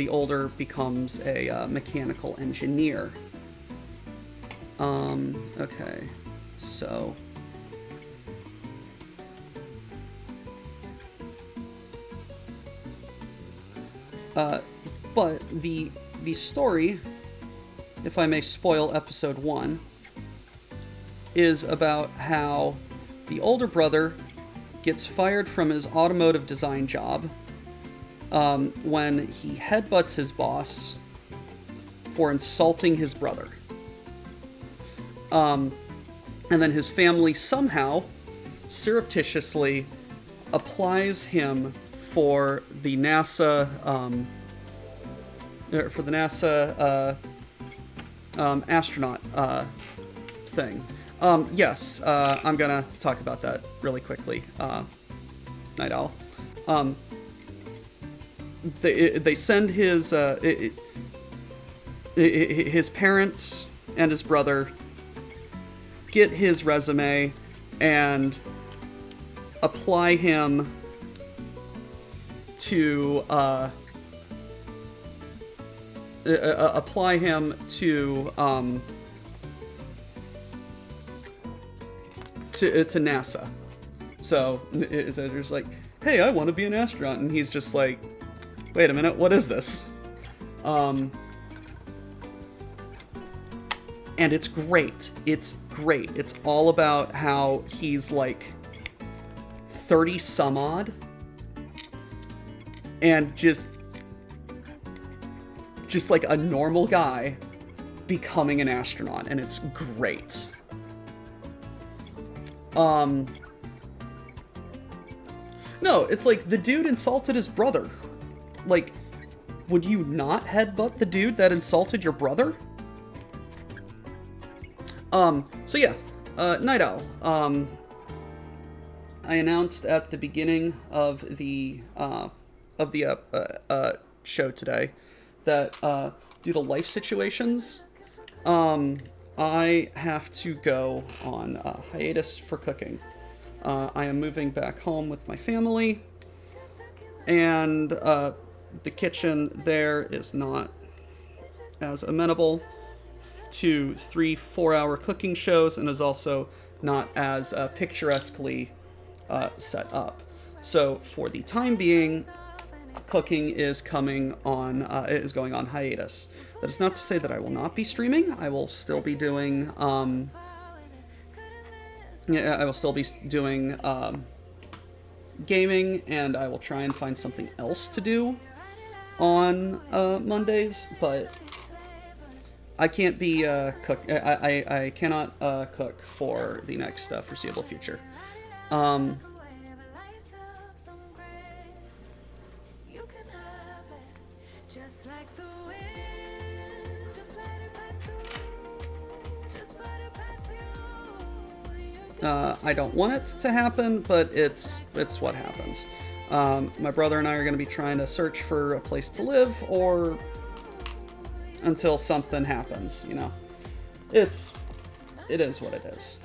older becomes a mechanical engineer. Okay, so but the story, if I may spoil episode 1, is about how the older brother gets fired from his automotive design job when he headbutts his boss for insulting his brother. And then his family somehow surreptitiously applies him for the NASA astronaut thing. Yes, I'm gonna talk about that really quickly. Night Owl. They send his parents and his brother get his resume and apply him to to NASA. So it's like, hey, I want to be an astronaut, and he's just like, wait a minute, what is this? And it's great. It's great. It's all about how he's like 30 some odd and just like a normal guy becoming an astronaut, and it's great. No, it's like the dude insulted his brother. Like, would you not headbutt the dude that insulted your brother? So yeah, Night Owl. I announced at the beginning of the show today that due to life situations, I have to go on hiatus for cooking. I am moving back home with my family, and the kitchen there is not as amenable to 3-4 hour cooking shows, and is also not as picturesquely set up. So for the time being, cooking is going on hiatus. That is not to say that I will not be streaming. I will still be doing gaming, and I will try and find something else to do on Mondays, but I can't be cook. I cannot cook for the next foreseeable future. I don't want it to happen, but it's what happens. My brother and I are going to be trying to search for a place to live, or until something happens. You know, it is what it is.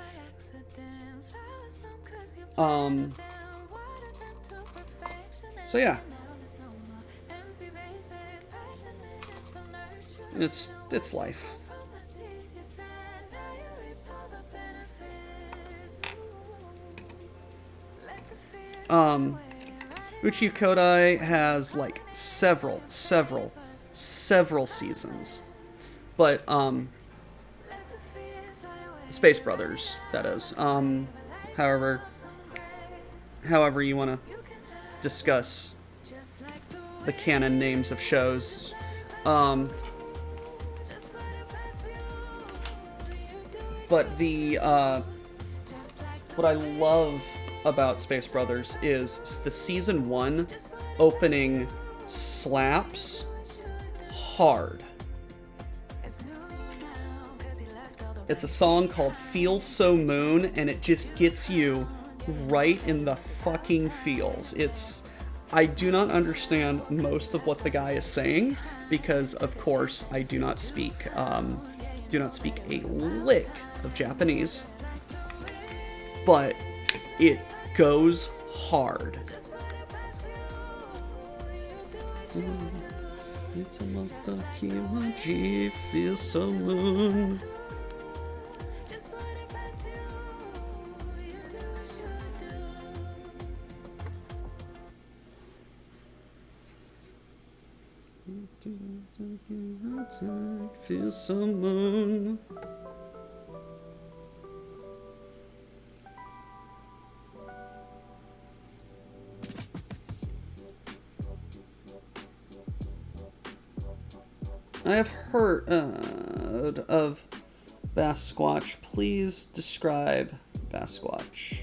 So yeah, it's life. Uchi Kodai has like several seasons, but Space Brothers, that is. However you want to discuss the canon names of shows. But what I love about Space Brothers is the season 1 opening slaps hard. It's a song called Feel So Moon, and it just gets you right in the fucking feels. I do not understand most of what the guy is saying, because of course I do not speak a lick of Japanese, but it goes hard. It's a Matakiwaji, feel so moon. Feel so moon. I have heard of Basquatch. Please describe Basquatch.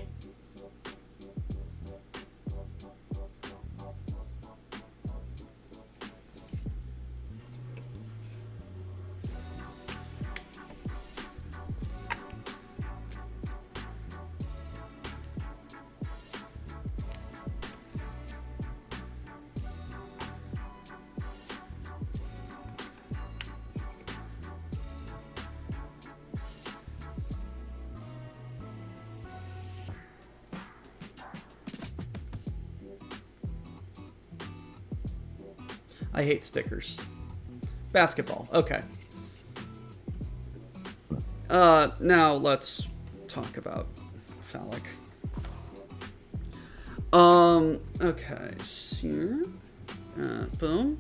I hate stickers. Basketball. Okay. Now let's talk about phallic. Okay. Here. Boom.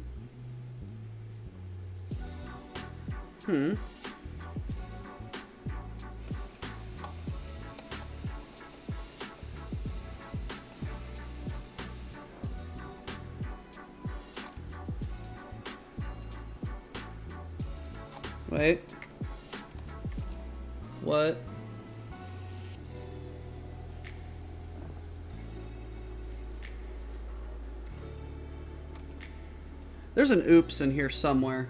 Wait. What? There's an oops in here somewhere.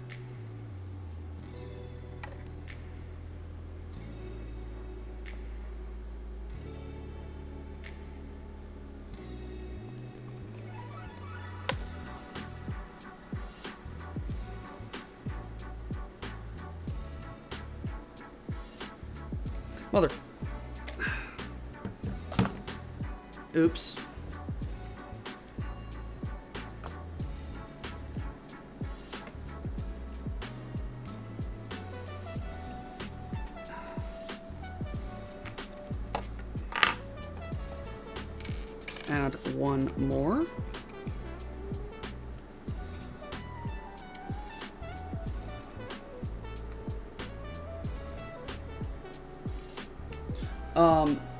Mother. Oops. Add one more.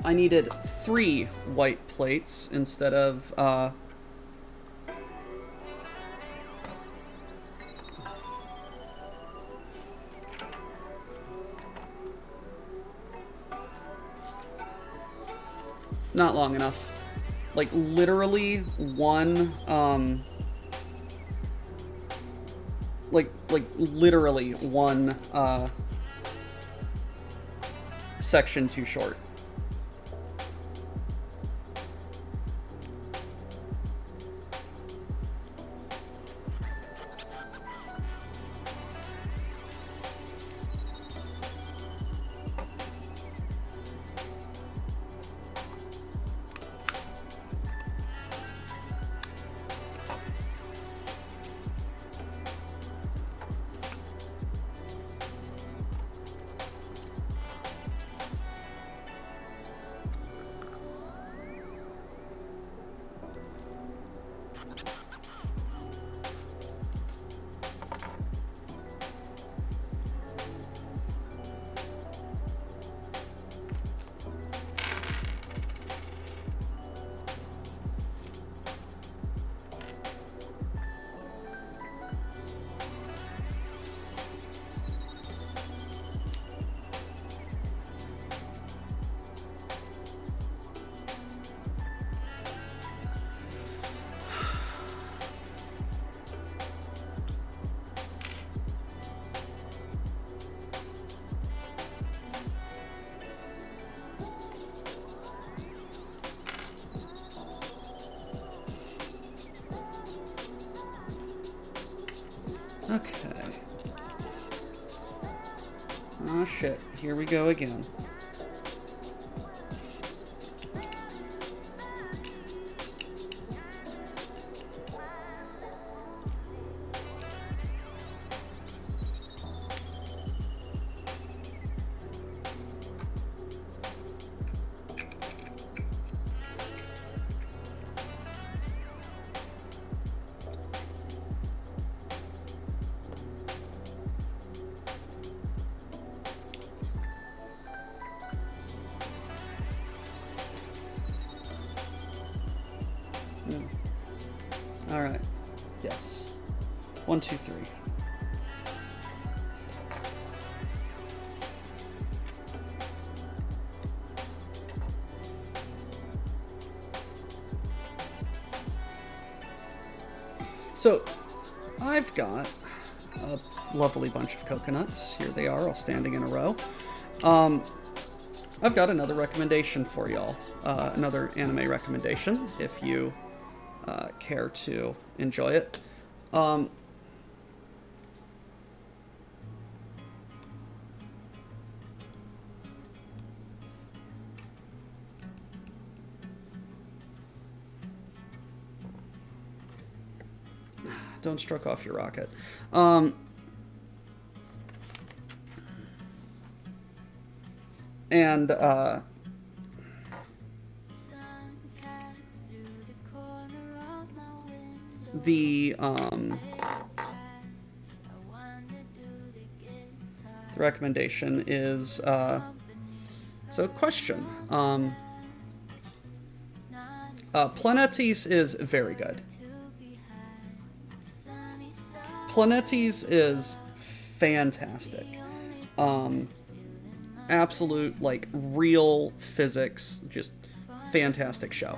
I needed 3 white plates instead of, not long enough. Like, literally one, literally one, section too short. Okay. Oh shit, here we go again. All right. Yes. 1, 2, 3. So, I've got a lovely bunch of coconuts. Here they are, all standing in a row. I've got another recommendation for y'all. Another anime recommendation, if you care to enjoy it. Don't stroke off your rocket. The recommendation is so question. Planetes is very good. Planetes is fantastic. Absolute, like, real physics, just fantastic show.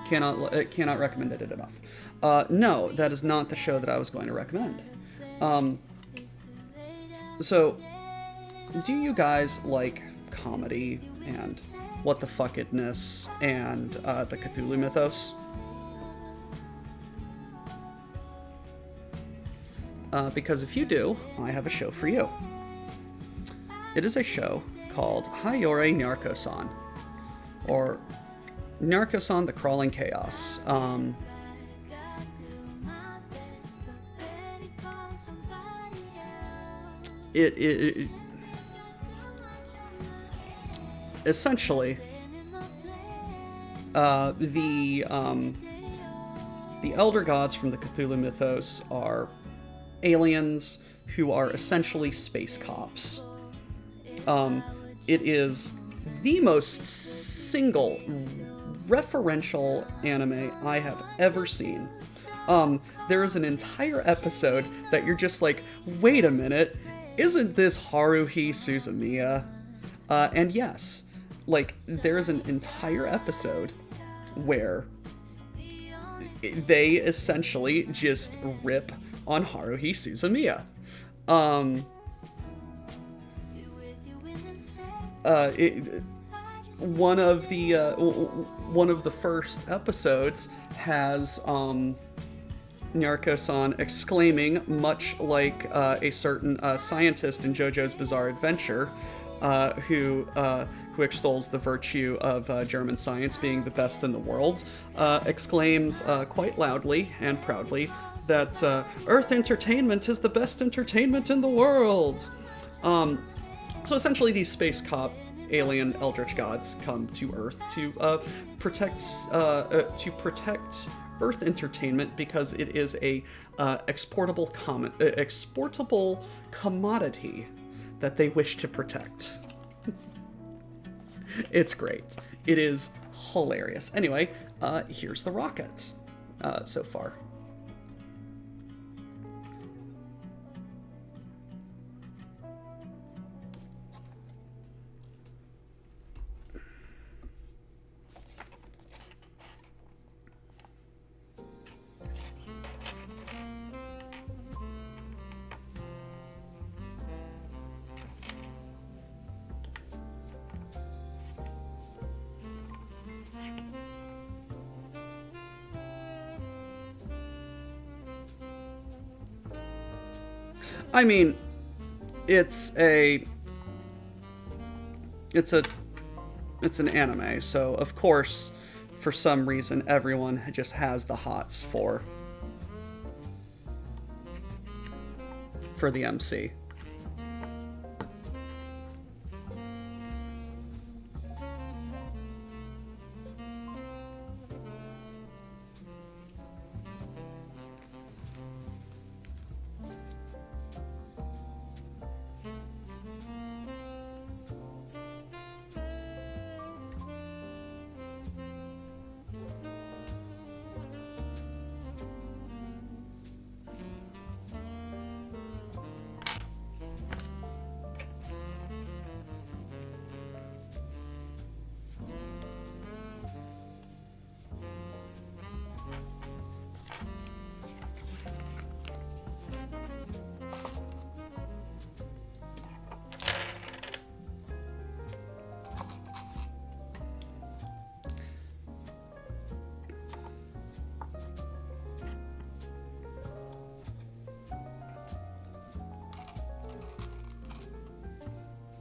Cannot recommend it enough. No, that is not the show that I was going to recommend. So, do you guys like comedy and what the fuckitness and the Cthulhu mythos? Because if you do, I have a show for you. It is a show called Hayore Narco-san, or Narco-san the Crawling Chaos. It essentially the elder gods from the Cthulhu mythos are aliens who are essentially space cops. It is the most single referential anime I have ever seen. There is an entire episode that you're just like, wait a minute, isn't this Haruhi Suzumiya? And yes, like, there's an entire episode where they essentially just rip on Haruhi Suzumiya. One of the first episodes has Naruko-san exclaiming, much like a certain scientist in JoJo's Bizarre Adventure, who extols the virtue of German science being the best in the world, exclaims quite loudly and proudly that Earth entertainment is the best entertainment in the world. So essentially, these space cop alien eldritch gods come to Earth to protect Earth entertainment because it is a exportable commodity that they wish to protect. It's great. It is hilarious. Anyway, here's the rockets so far. I mean, it's an anime, so of course, for some reason, everyone just has the hots for the MC.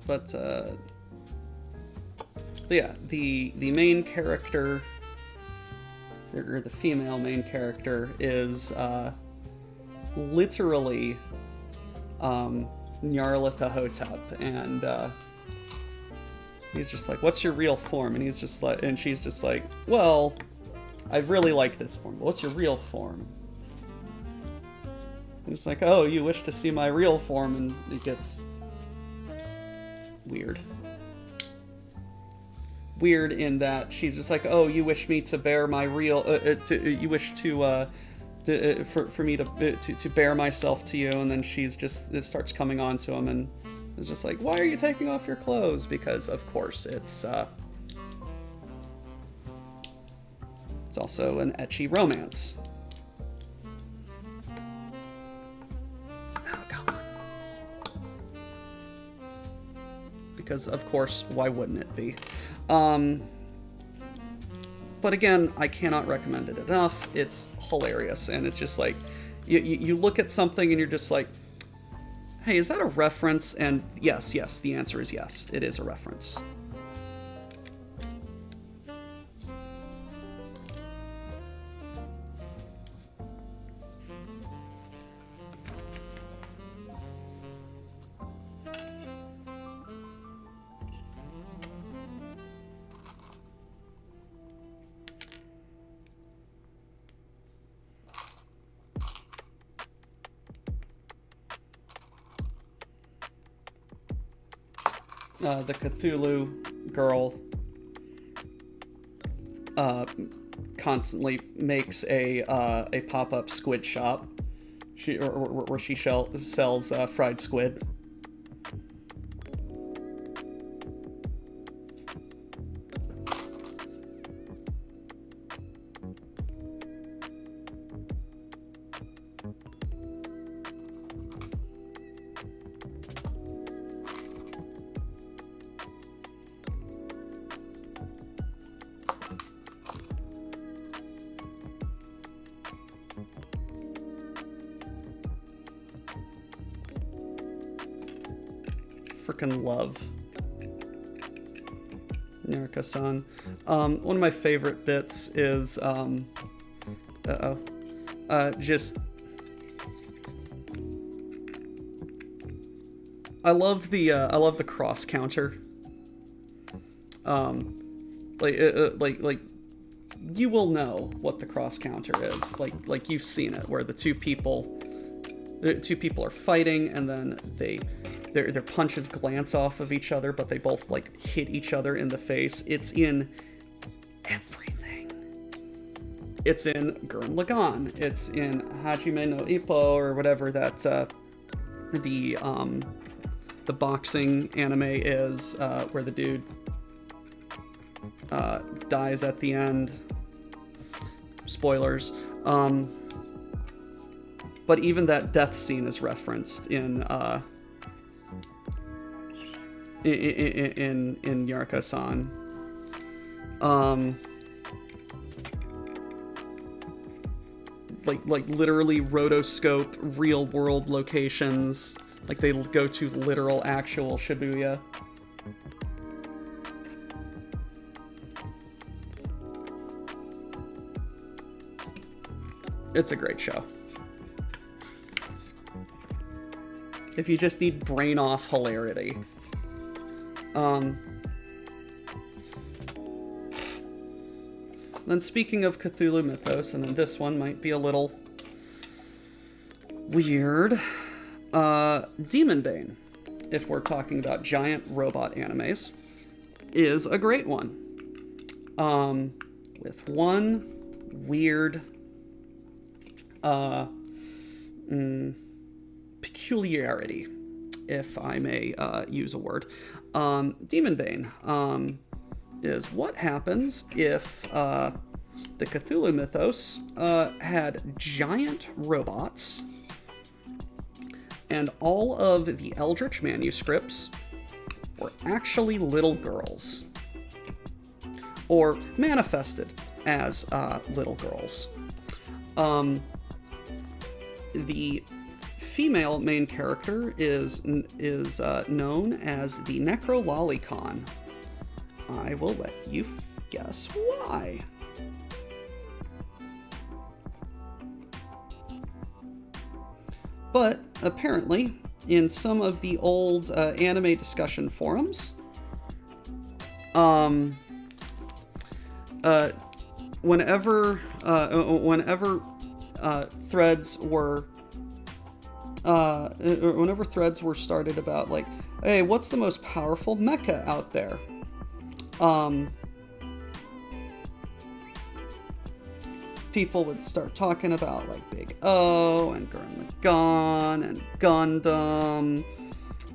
But yeah, the main character, or the female main character, is literally Nyarlathotep, and he's just like, "What's your real form?" And he's just like, and she's just like, "Well, I really like this form. But what's your real form?" And he's like, "Oh, you wish to see my real form?" And it gets weird in that she's just like, "Oh, you wish me to bear my real you wish to for me to bear myself to you," and then she's just, it starts coming on to him and is just like, "Why are you taking off your clothes?" Because of course it's also an ecchi romance. Because, of course, why wouldn't it be? But again, I cannot recommend it enough. It's hilarious, and it's just like, you look at something and you're just like, hey, is that a reference? And yes, the answer is yes, it is a reference. The Cthulhu girl constantly makes a pop-up squid shop, where she sells fried squid. freaking love Nyaruka-san. One of my favorite bits is, just... I love the cross counter. Like you will know what the cross counter is. Like you've seen it, where the two people are fighting, and then their punches glance off of each other, but they both like hit each other in the face. It's in everything. It's in Gurren Lagann. It's in Hajime no Ippo, or whatever that the boxing anime is, where the dude dies at the end. Spoilers. But even that death scene is referenced in Nyaruka-san. Like literally rotoscope real world locations. Like they go to literal actual Shibuya. It's a great show. If you just need brain off hilarity. Then speaking of Cthulhu mythos, and then this one might be a little weird. Demon Bane, if we're talking about giant robot animes, is a great one. With one weird peculiarity, if I may use a word. Demon Bane is what happens if the Cthulhu mythos had giant robots, and all of the Eldritch manuscripts were actually little girls, or manifested as little girls. The female main character is known as the Necrololicon. I will let you guess why. But apparently, in some of the old anime discussion forums, whenever threads were started about, like, hey, what's the most powerful mecha out there? People would start talking about, like, Big O and Gurren Lagann and Gundam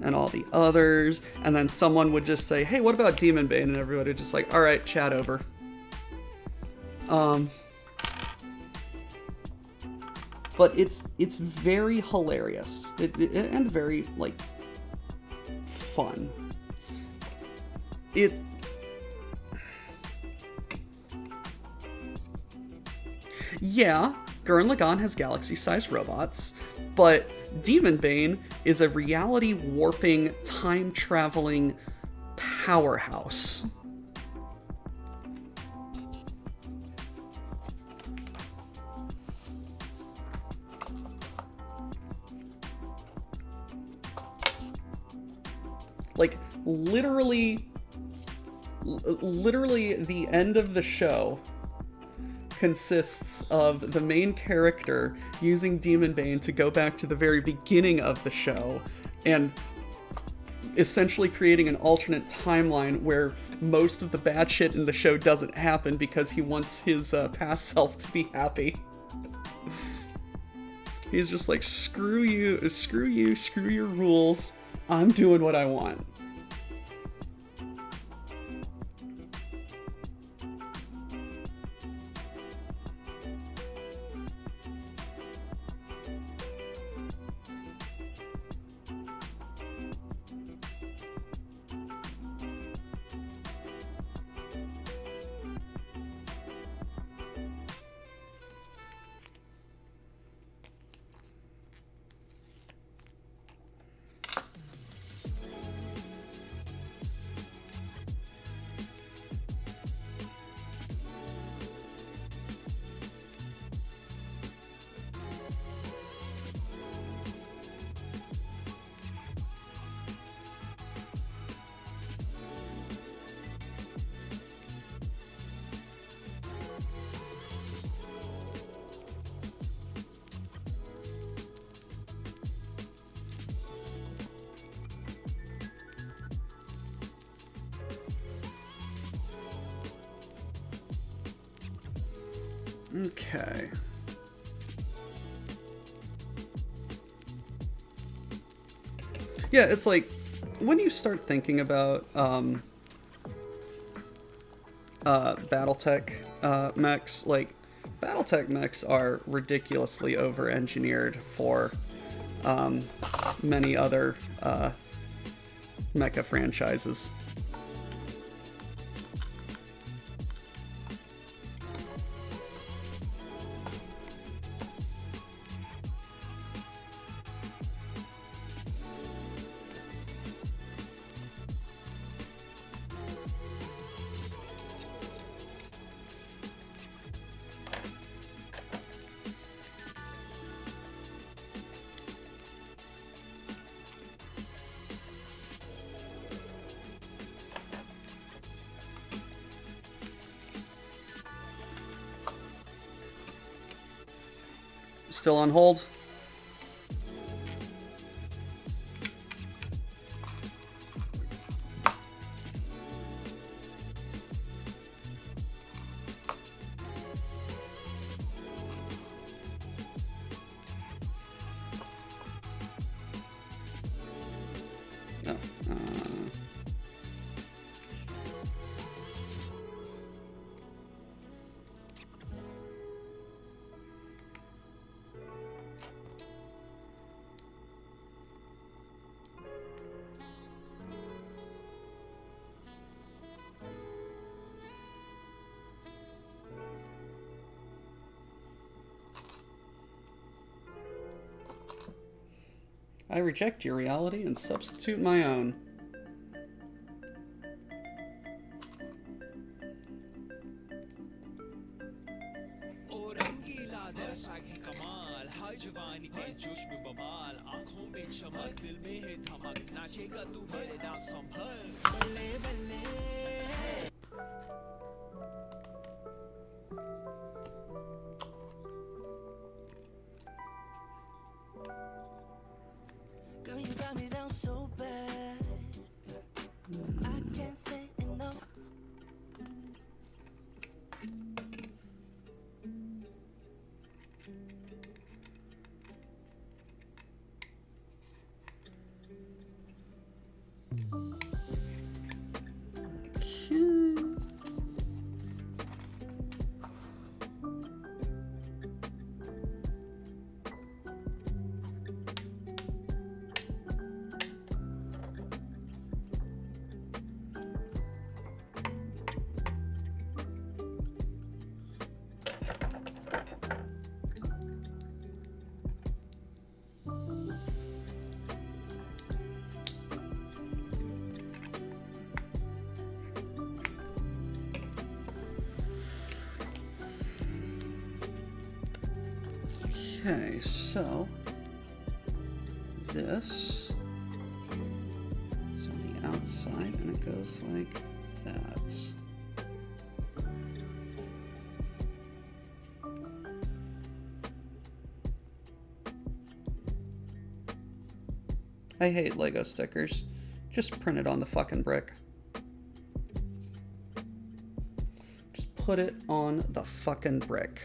and all the others, and then someone would just say, hey, what about Demon Bane? And everybody would just like, all right, chat over. But it's very hilarious and very, like, fun. Yeah, Gurren Lagann has galaxy-sized robots, but Demon Bane is a reality-warping, time-traveling powerhouse. Like, literally the end of the show consists of the main character using Demon Bane to go back to the very beginning of the show and essentially creating an alternate timeline where most of the bad shit in the show doesn't happen because he wants his past self to be happy. He's just like, screw you, screw your rules. I'm doing what I want. Okay. Yeah, it's like when you start thinking about BattleTech mechs, like BattleTech mechs are ridiculously over-engineered for many other mecha franchises. Still on hold? No. I reject your reality and substitute my own. Girl, you got me down so bad. I can't say enough. Okay, so this is on the outside and it goes like that. I hate Lego stickers. Just print it on the fucking brick. Just put it on the fucking brick.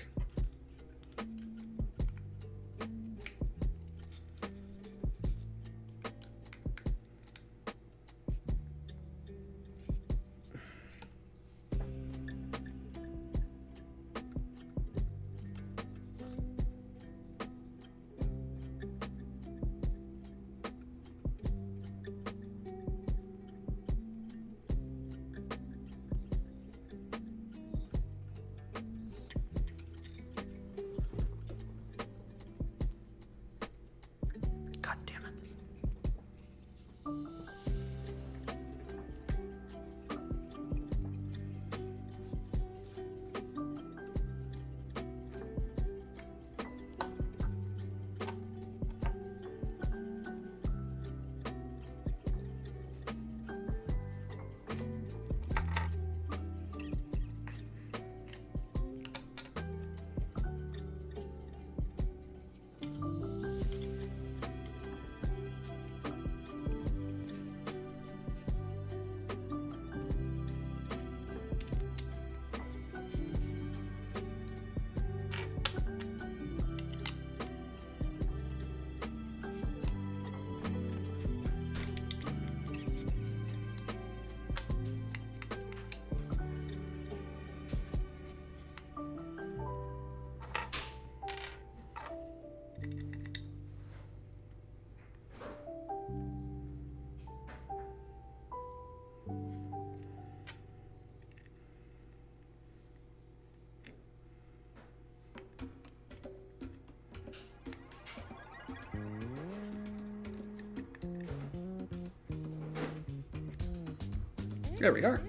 There we are.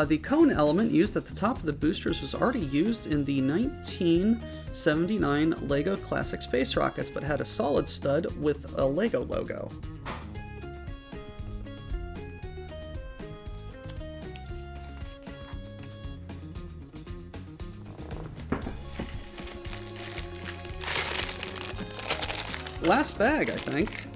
The cone element used at the top of the boosters was already used in the 1979 LEGO Classic Space Rockets, but had a solid stud with a LEGO logo. Last bag, I think.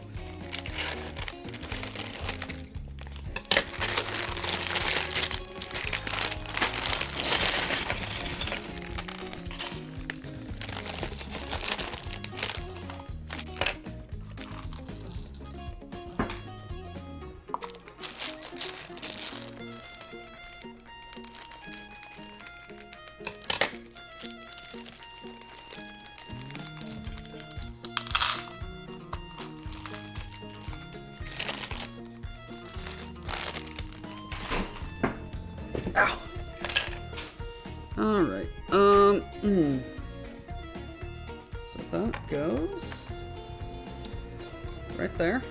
Ow. All right. So that goes right there.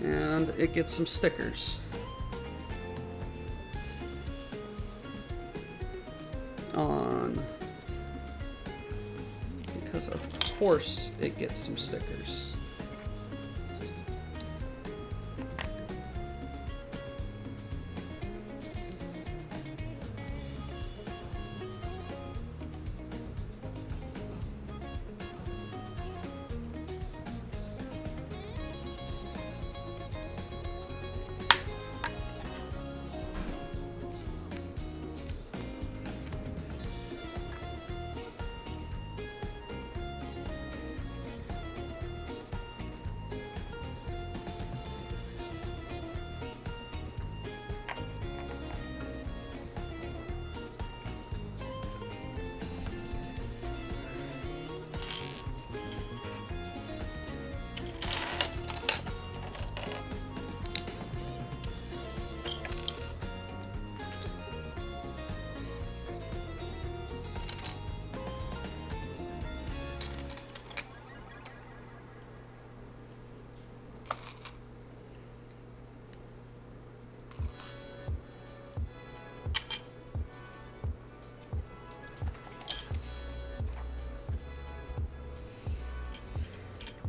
And it gets some stickers. On. Because of course it gets some stickers.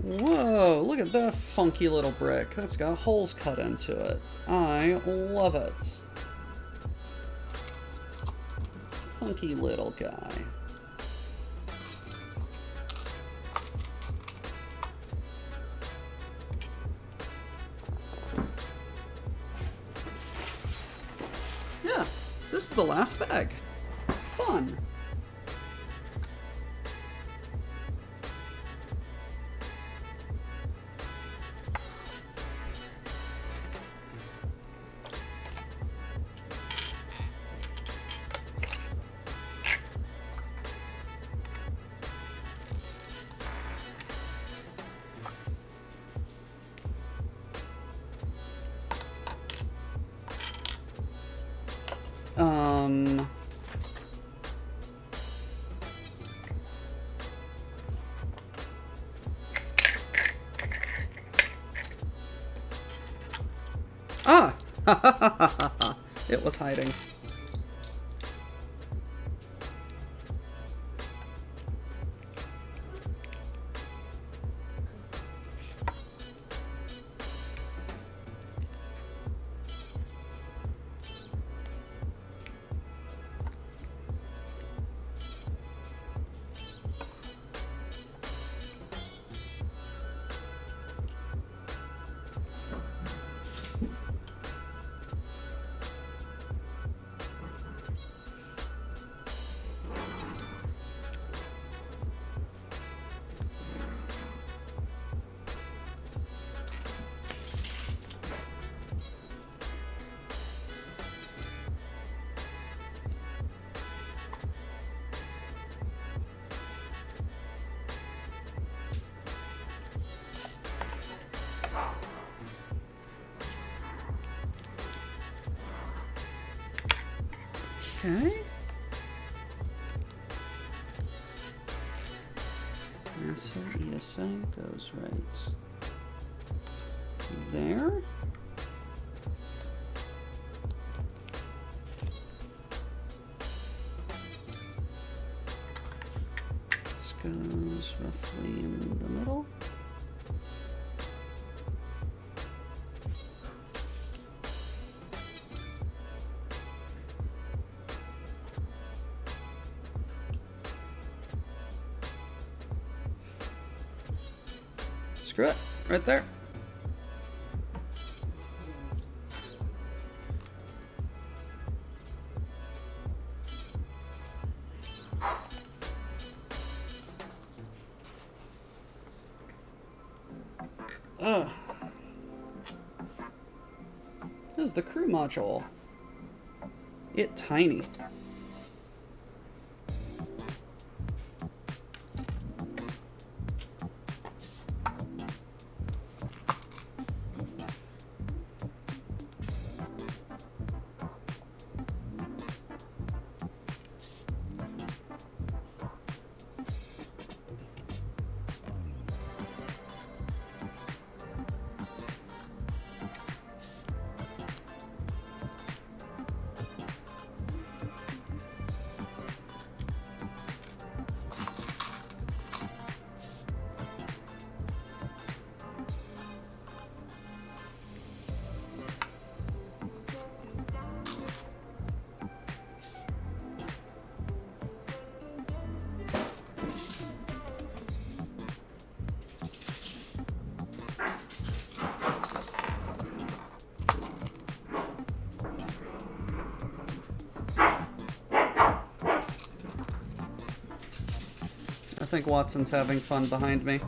Whoa, look at that funky little brick. That's got holes cut into it. I love it. Funky little guy. Yeah, this is the last bag. Fun. Ah! It was hiding. Okay. ESA, ESA goes right there. This goes roughly in the middle. Screw it, right there. This is the crew module. It tiny. I think Watson's having fun behind me.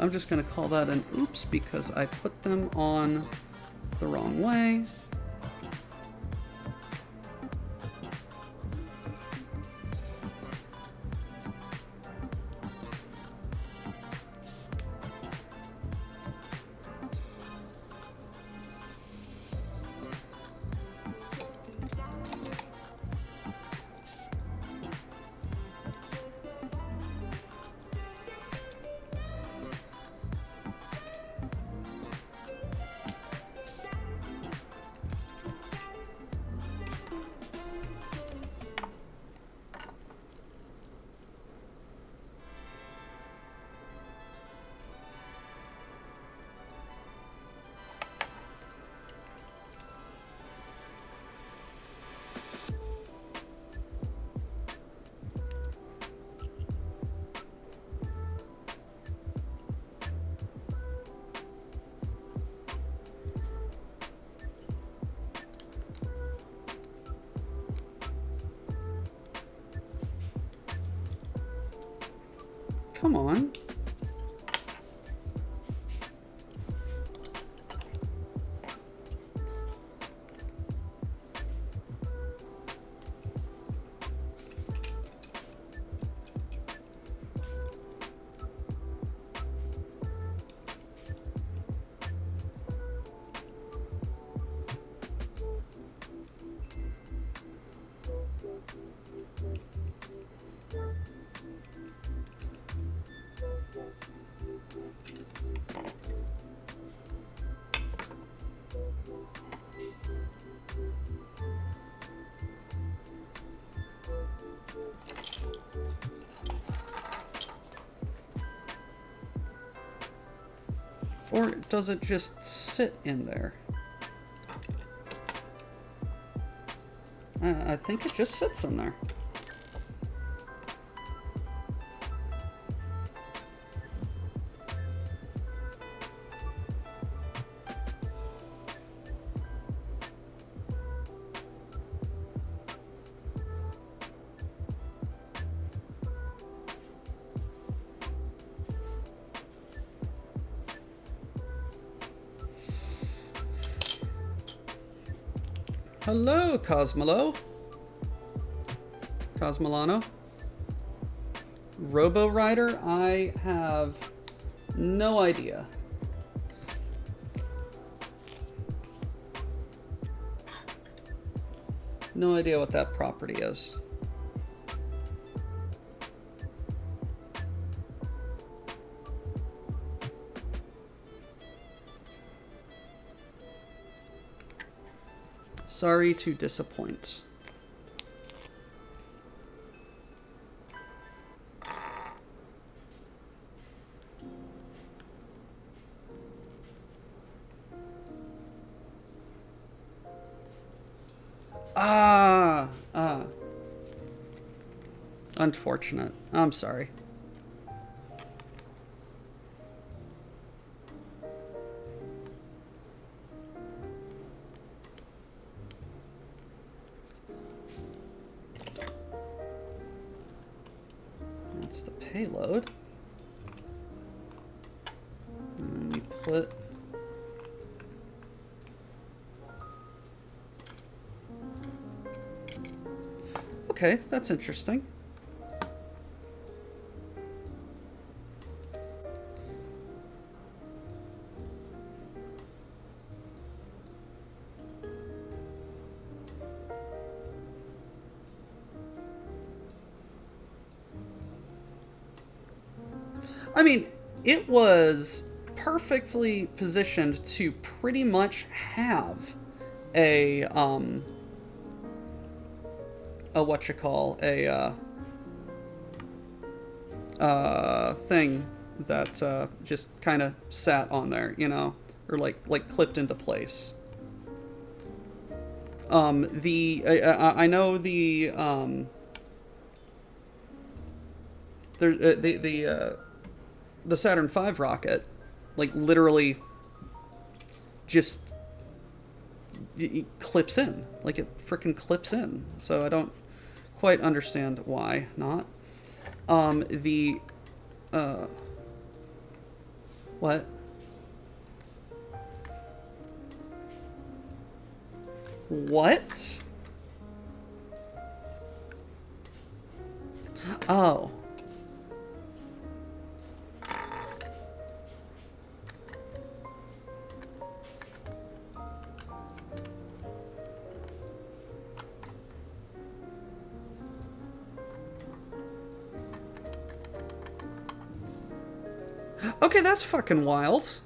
I'm just going to call that an oops because I put them on the wrong way. Come on. Or does it just sit in there? I think it just sits in there. Hello, Cosmolo. Cosmolano. Robo Rider, I have no idea. No idea what that property is. Sorry to disappoint. Unfortunate. I'm sorry. That's the payload. And we put... Okay, that's interesting. I mean, it was perfectly positioned to pretty much have a thing that just kind of sat on there, you know, or like clipped into place. I know the the Saturn V rocket, like, literally just it clips in, like it freaking clips in. So I don't quite understand why not. What? What? Oh. Okay, that's fucking wild.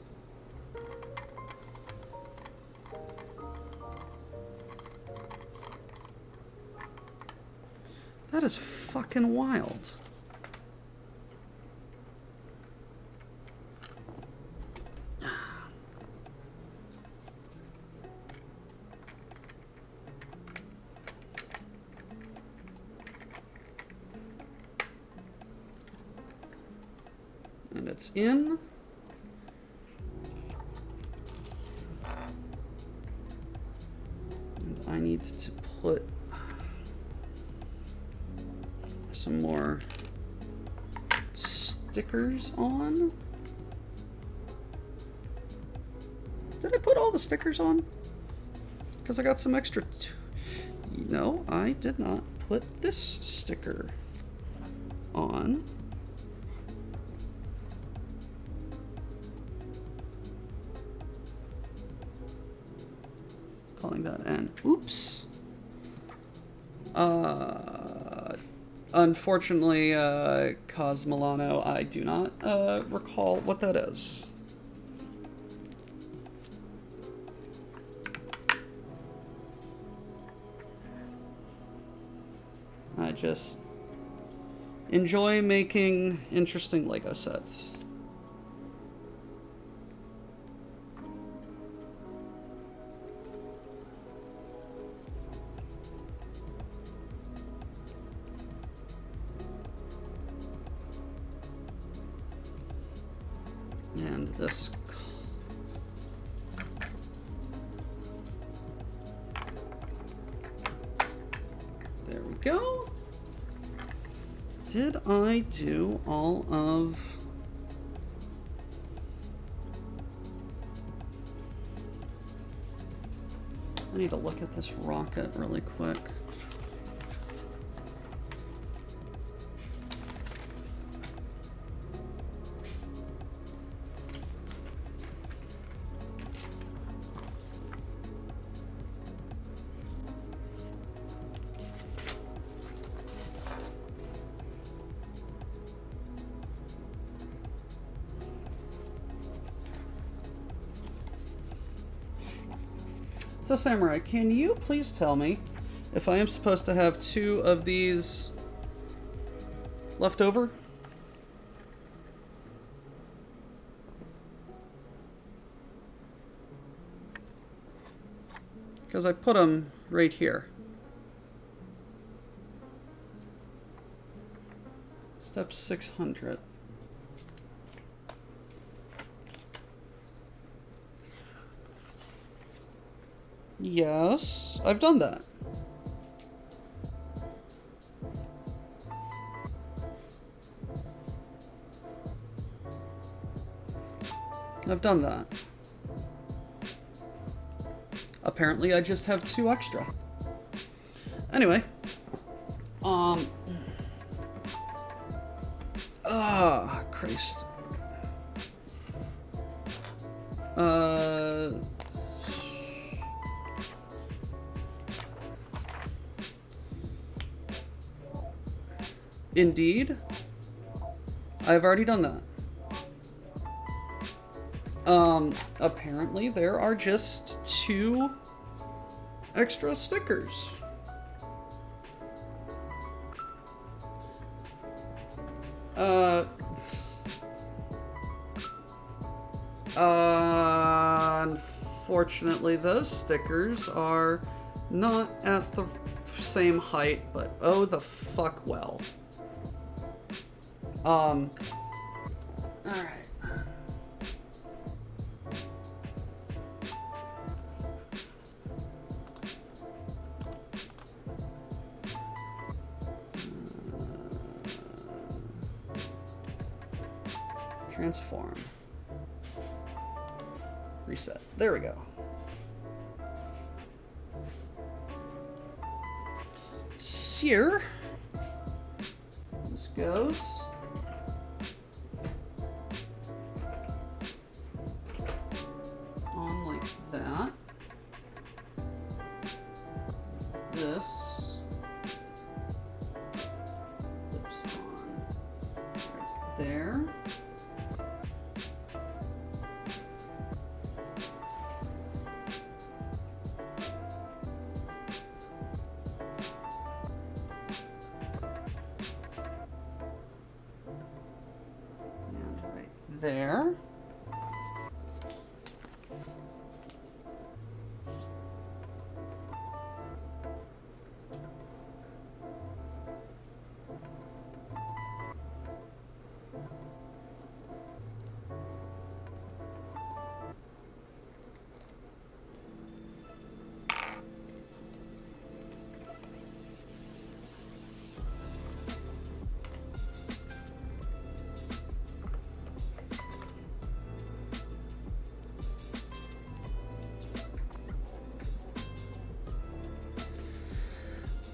That is fucking wild. And it's in. And I need to put some more stickers on. Did I put all the stickers on? Because I got some extra. No, I did not put this sticker on. Calling that an oops. Unfortunately, Cosmolano, I do not recall what that is. I just enjoy making interesting Lego sets. And this. There we go. Did I do all of... I need to look at this rocket really quick. So, Samurai, can you please tell me if I am supposed to have 2 of these left over? Because I put them right here. Step 600. Yes, I've done that. I've done that. Apparently, I just have 2 extra. Anyway. Christ. Indeed. I've already done that. Apparently there are just 2 extra stickers. Unfortunately, those stickers are not at the same height, but oh the fuck well. Alright. Transform. Reset. There we go. Here. This goes. On like that. This. Flips on right there. There.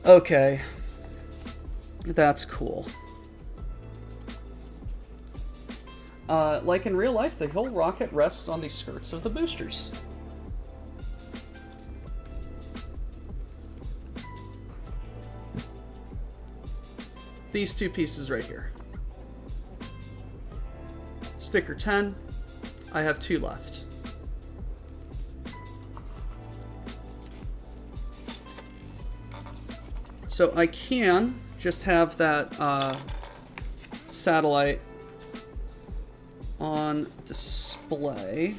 Okay. That's cool. Like in real life, the whole rocket rests on the skirts of the boosters. These 2 pieces right here. Sticker 10. I have 2 left. So I can just have that satellite on display.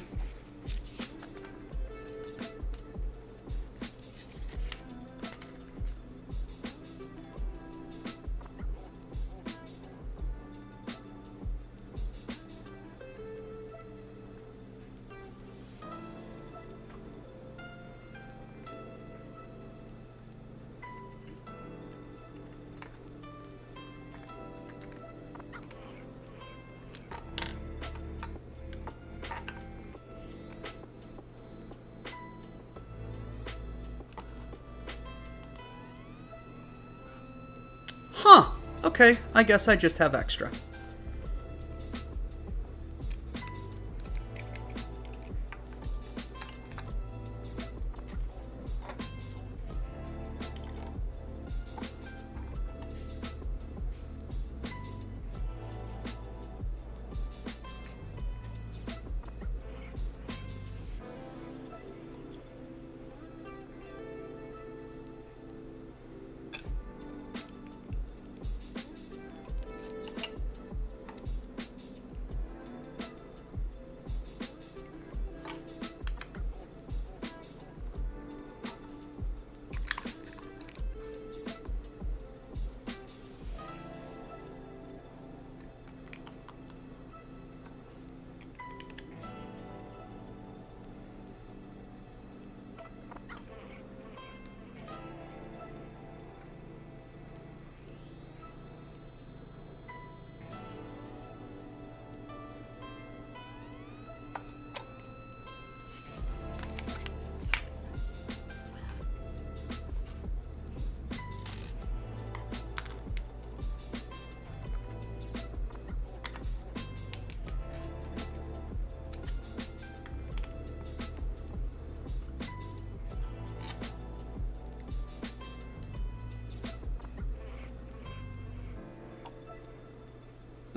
Huh. Okay, I guess I just have extra.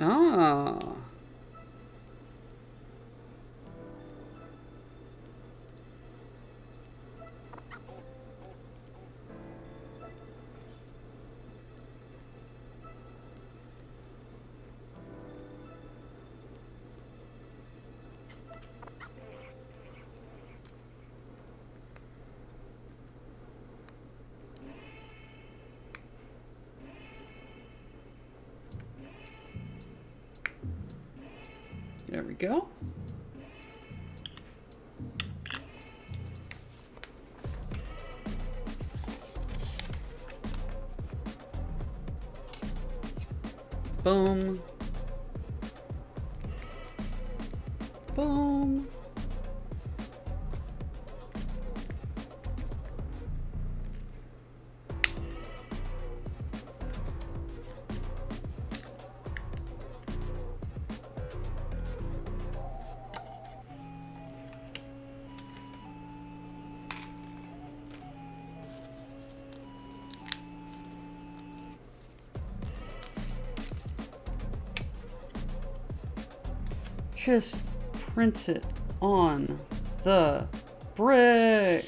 Ah. There we go. Boom. Boom. Just print it on the brick.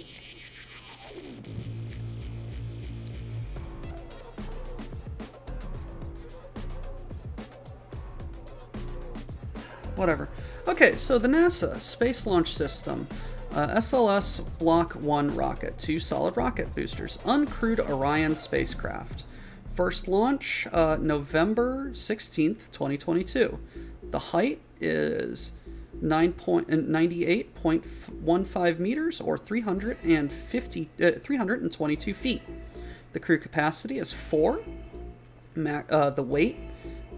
Whatever. Okay, so the NASA Space Launch System, SLS Block 1 rocket, 2 solid rocket boosters, uncrewed Orion spacecraft. First launch, November 16th, 2022. The height is 98.15 meters or 322 feet. The crew capacity is 4. The weight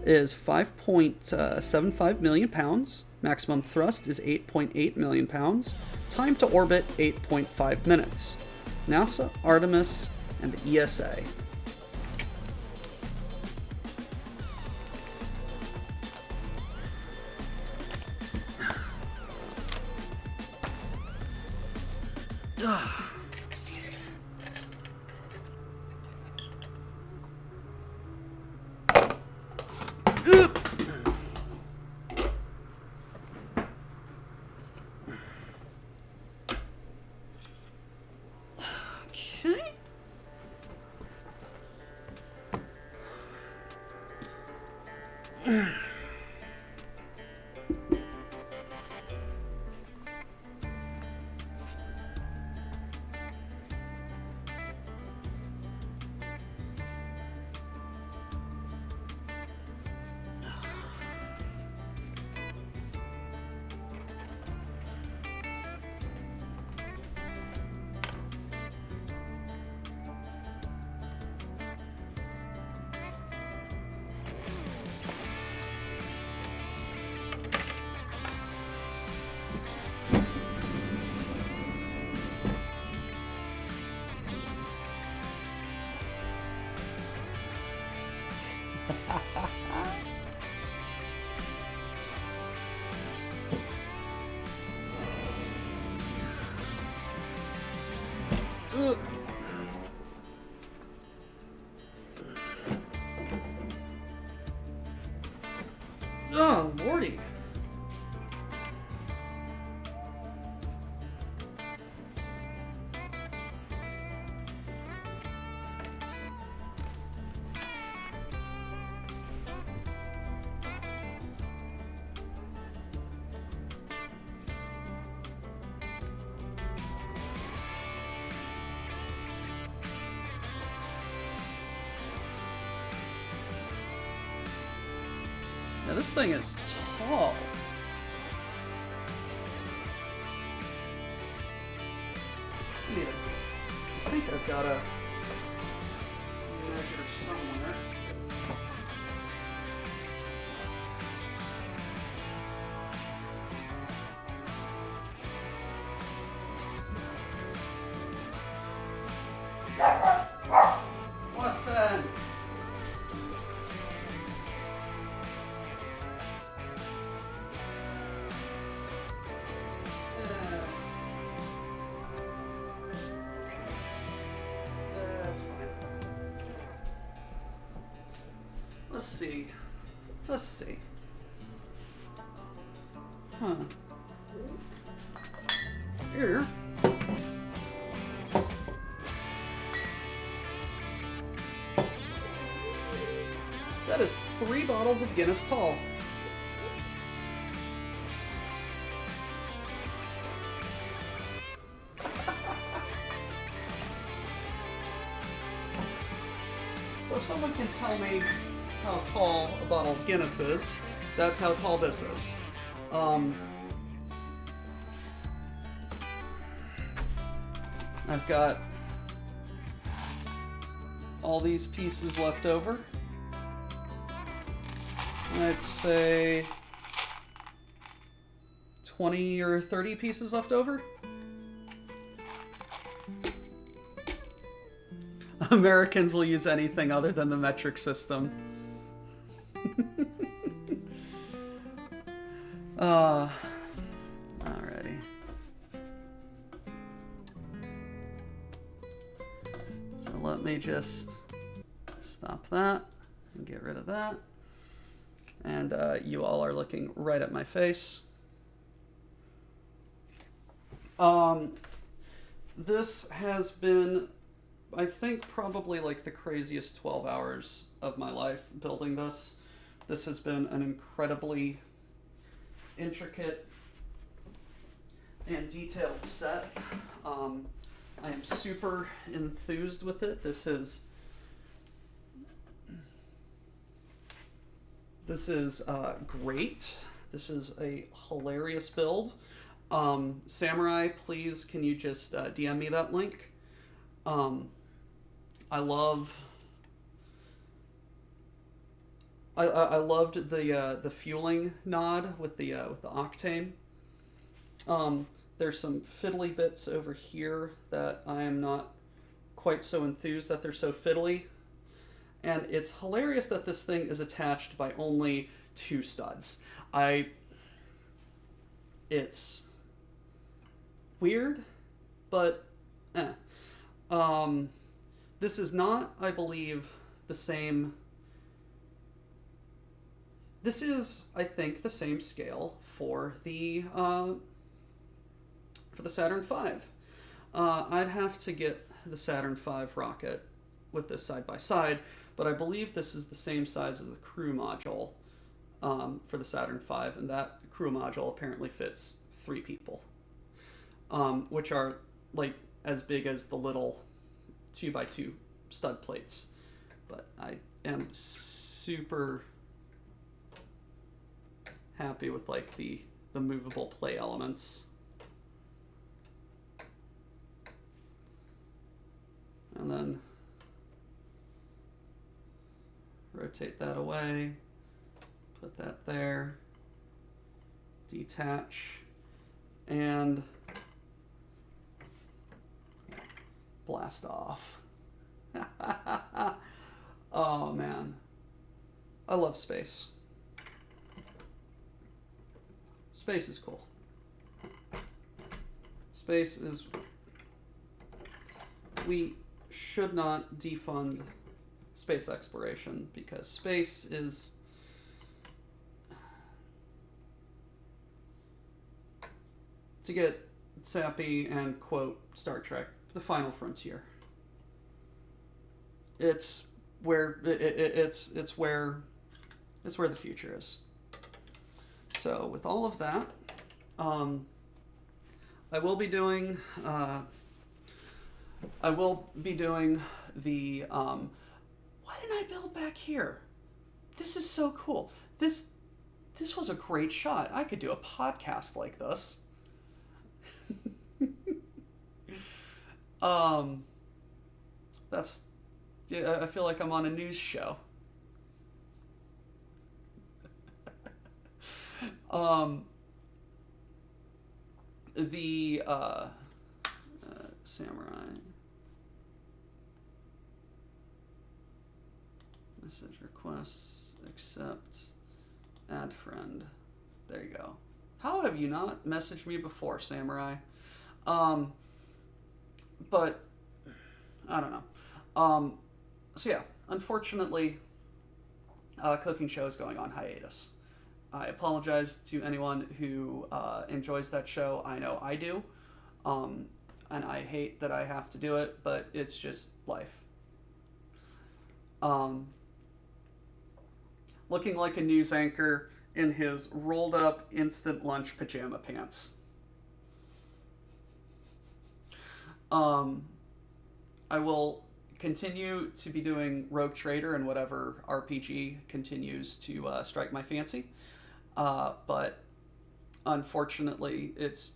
is 5.75 million pounds. Maximum thrust is 8.8 million pounds. Time to orbit 8.5 minutes. NASA, Artemis, and the ESA. Okay. Ugh. Oh, lordy. Now this thing is tall. I think I've got a measure somewhere. Watson! That's fine. Let's see. Let's see. Huh. Here. That is 3 bottles of Guinness Tall. So if someone can tell me how tall a bottle of Guinness is, that's how tall this is. I've got all these pieces left over. I'd say 20 or 30 pieces left over. Americans will use anything other than the metric system. Alrighty. So let me just stop that and get rid of that. And you all are looking right at my face. This has been, I think, probably like the craziest 12 hours of my life building this. This has been an incredibly intricate and detailed set. I am super enthused with it. This is great. This is a hilarious build. Samurai, please, can you just DM me that link? I loved the fueling nod with the octane. There's some fiddly bits over here that I am not quite so enthused that they're so fiddly. And it's hilarious that this thing is attached by only 2 studs. It's weird, but this is not, I believe, the same. This is, I think, the same scale for the Saturn V. I'd have to get the Saturn V rocket with this side by side, but I believe this is the same size as the crew module for the Saturn V, and that crew module apparently fits 3 people, which are like as big as the little 2x2 stud plates. But I am super happy with like the movable play elements. And then rotate that away, put that there, detach, and blast off. Oh man. I love space. Space is cool. Space is... We should not defund space exploration because space is... To get sappy and quote Star Trek, the final frontier. It's where it's where the future is. So with all of that, I will be doing the why didn't I build back here? This is so cool. This was a great shot. I could do a podcast like this. That's, yeah, I feel like I'm on a news show. The samurai message requests, accept, add friend. There you go. How have you not messaged me before, samurai? But I don't know. So yeah, unfortunately, cooking show is going on hiatus. I apologize to anyone who enjoys that show. I know I do. And I hate that I have to do it, but it's just life. Looking like a news anchor in his rolled up instant lunch pajama pants. I will continue to be doing Rogue Trader and whatever RPG continues to strike my fancy. But unfortunately, it's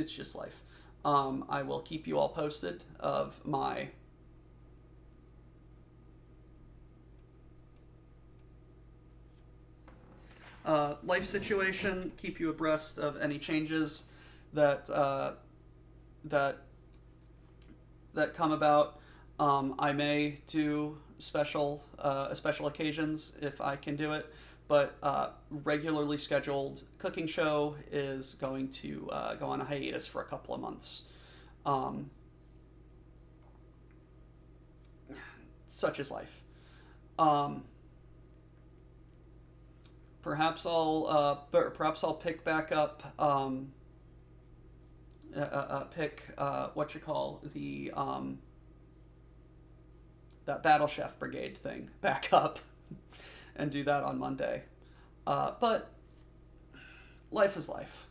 just life. I will keep you all posted of my life situation. Keep you abreast of any changes that come about. I may do special occasions if I can do it, but regularly scheduled cooking show is going to go on a hiatus for a couple of months. Such is life. Perhaps I'll pick back up. That Battle Chef Brigade thing back up and do that on Monday. But life is life.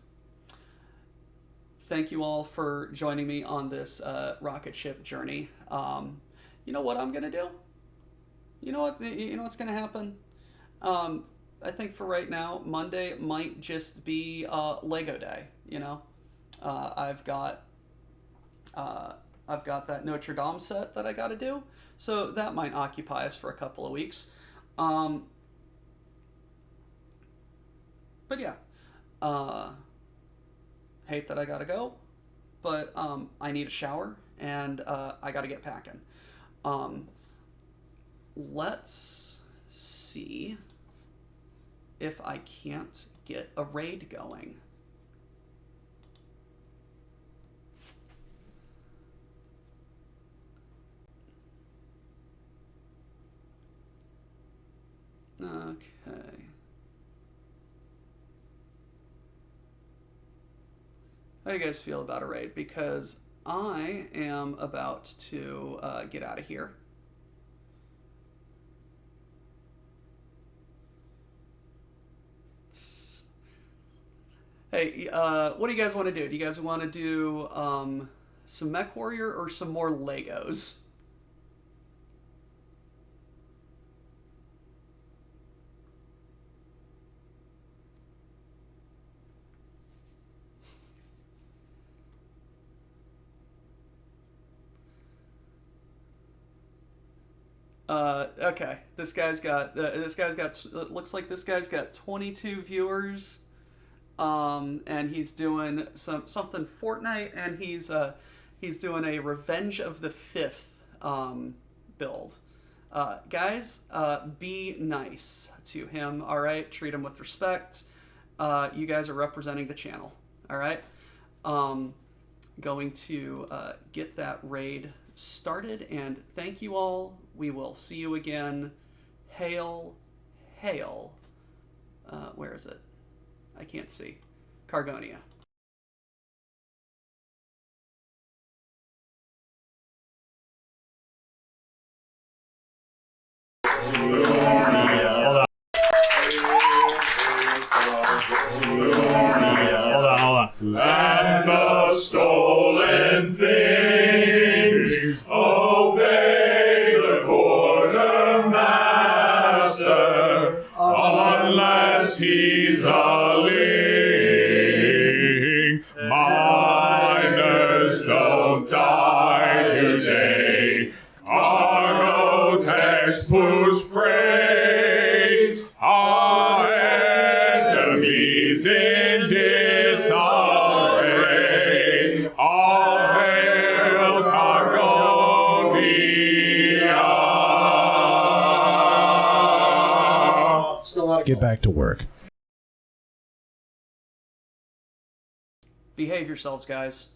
Thank you all for joining me on this rocket ship journey. You know what I'm gonna do? You know what's gonna happen? I think for right now, Monday might just be Lego Day. You know, I've got that Notre Dame set that I got to do, so that might occupy us for a couple of weeks. But yeah, hate that I gotta go, but I need a shower and I gotta get packing. Let's see if I can't get a raid going. Okay. How do you guys feel about a raid? Because I am about to get out of here. Hey, what do you guys want to do? Do you guys want to do some Mech Warrior or some more Legos? Okay. This guy's got. Looks like this guy's got 22 viewers. And he's doing something Fortnite, and he's doing a Revenge of the Fifth build. Guys, be nice to him, all right? Treat him with respect. You guys are representing the channel, all right? Going to get that raid started, and thank you all. We will see you again. Hail, hail. Where is it? I can't see. Cargonia. Land of stolen things, obey the quartermaster, unless he's a ling. Miners don't die today. Cargo techs push freight. Our enemies in disarray. All hail Cargonia. Get back to work. Behave yourselves, guys.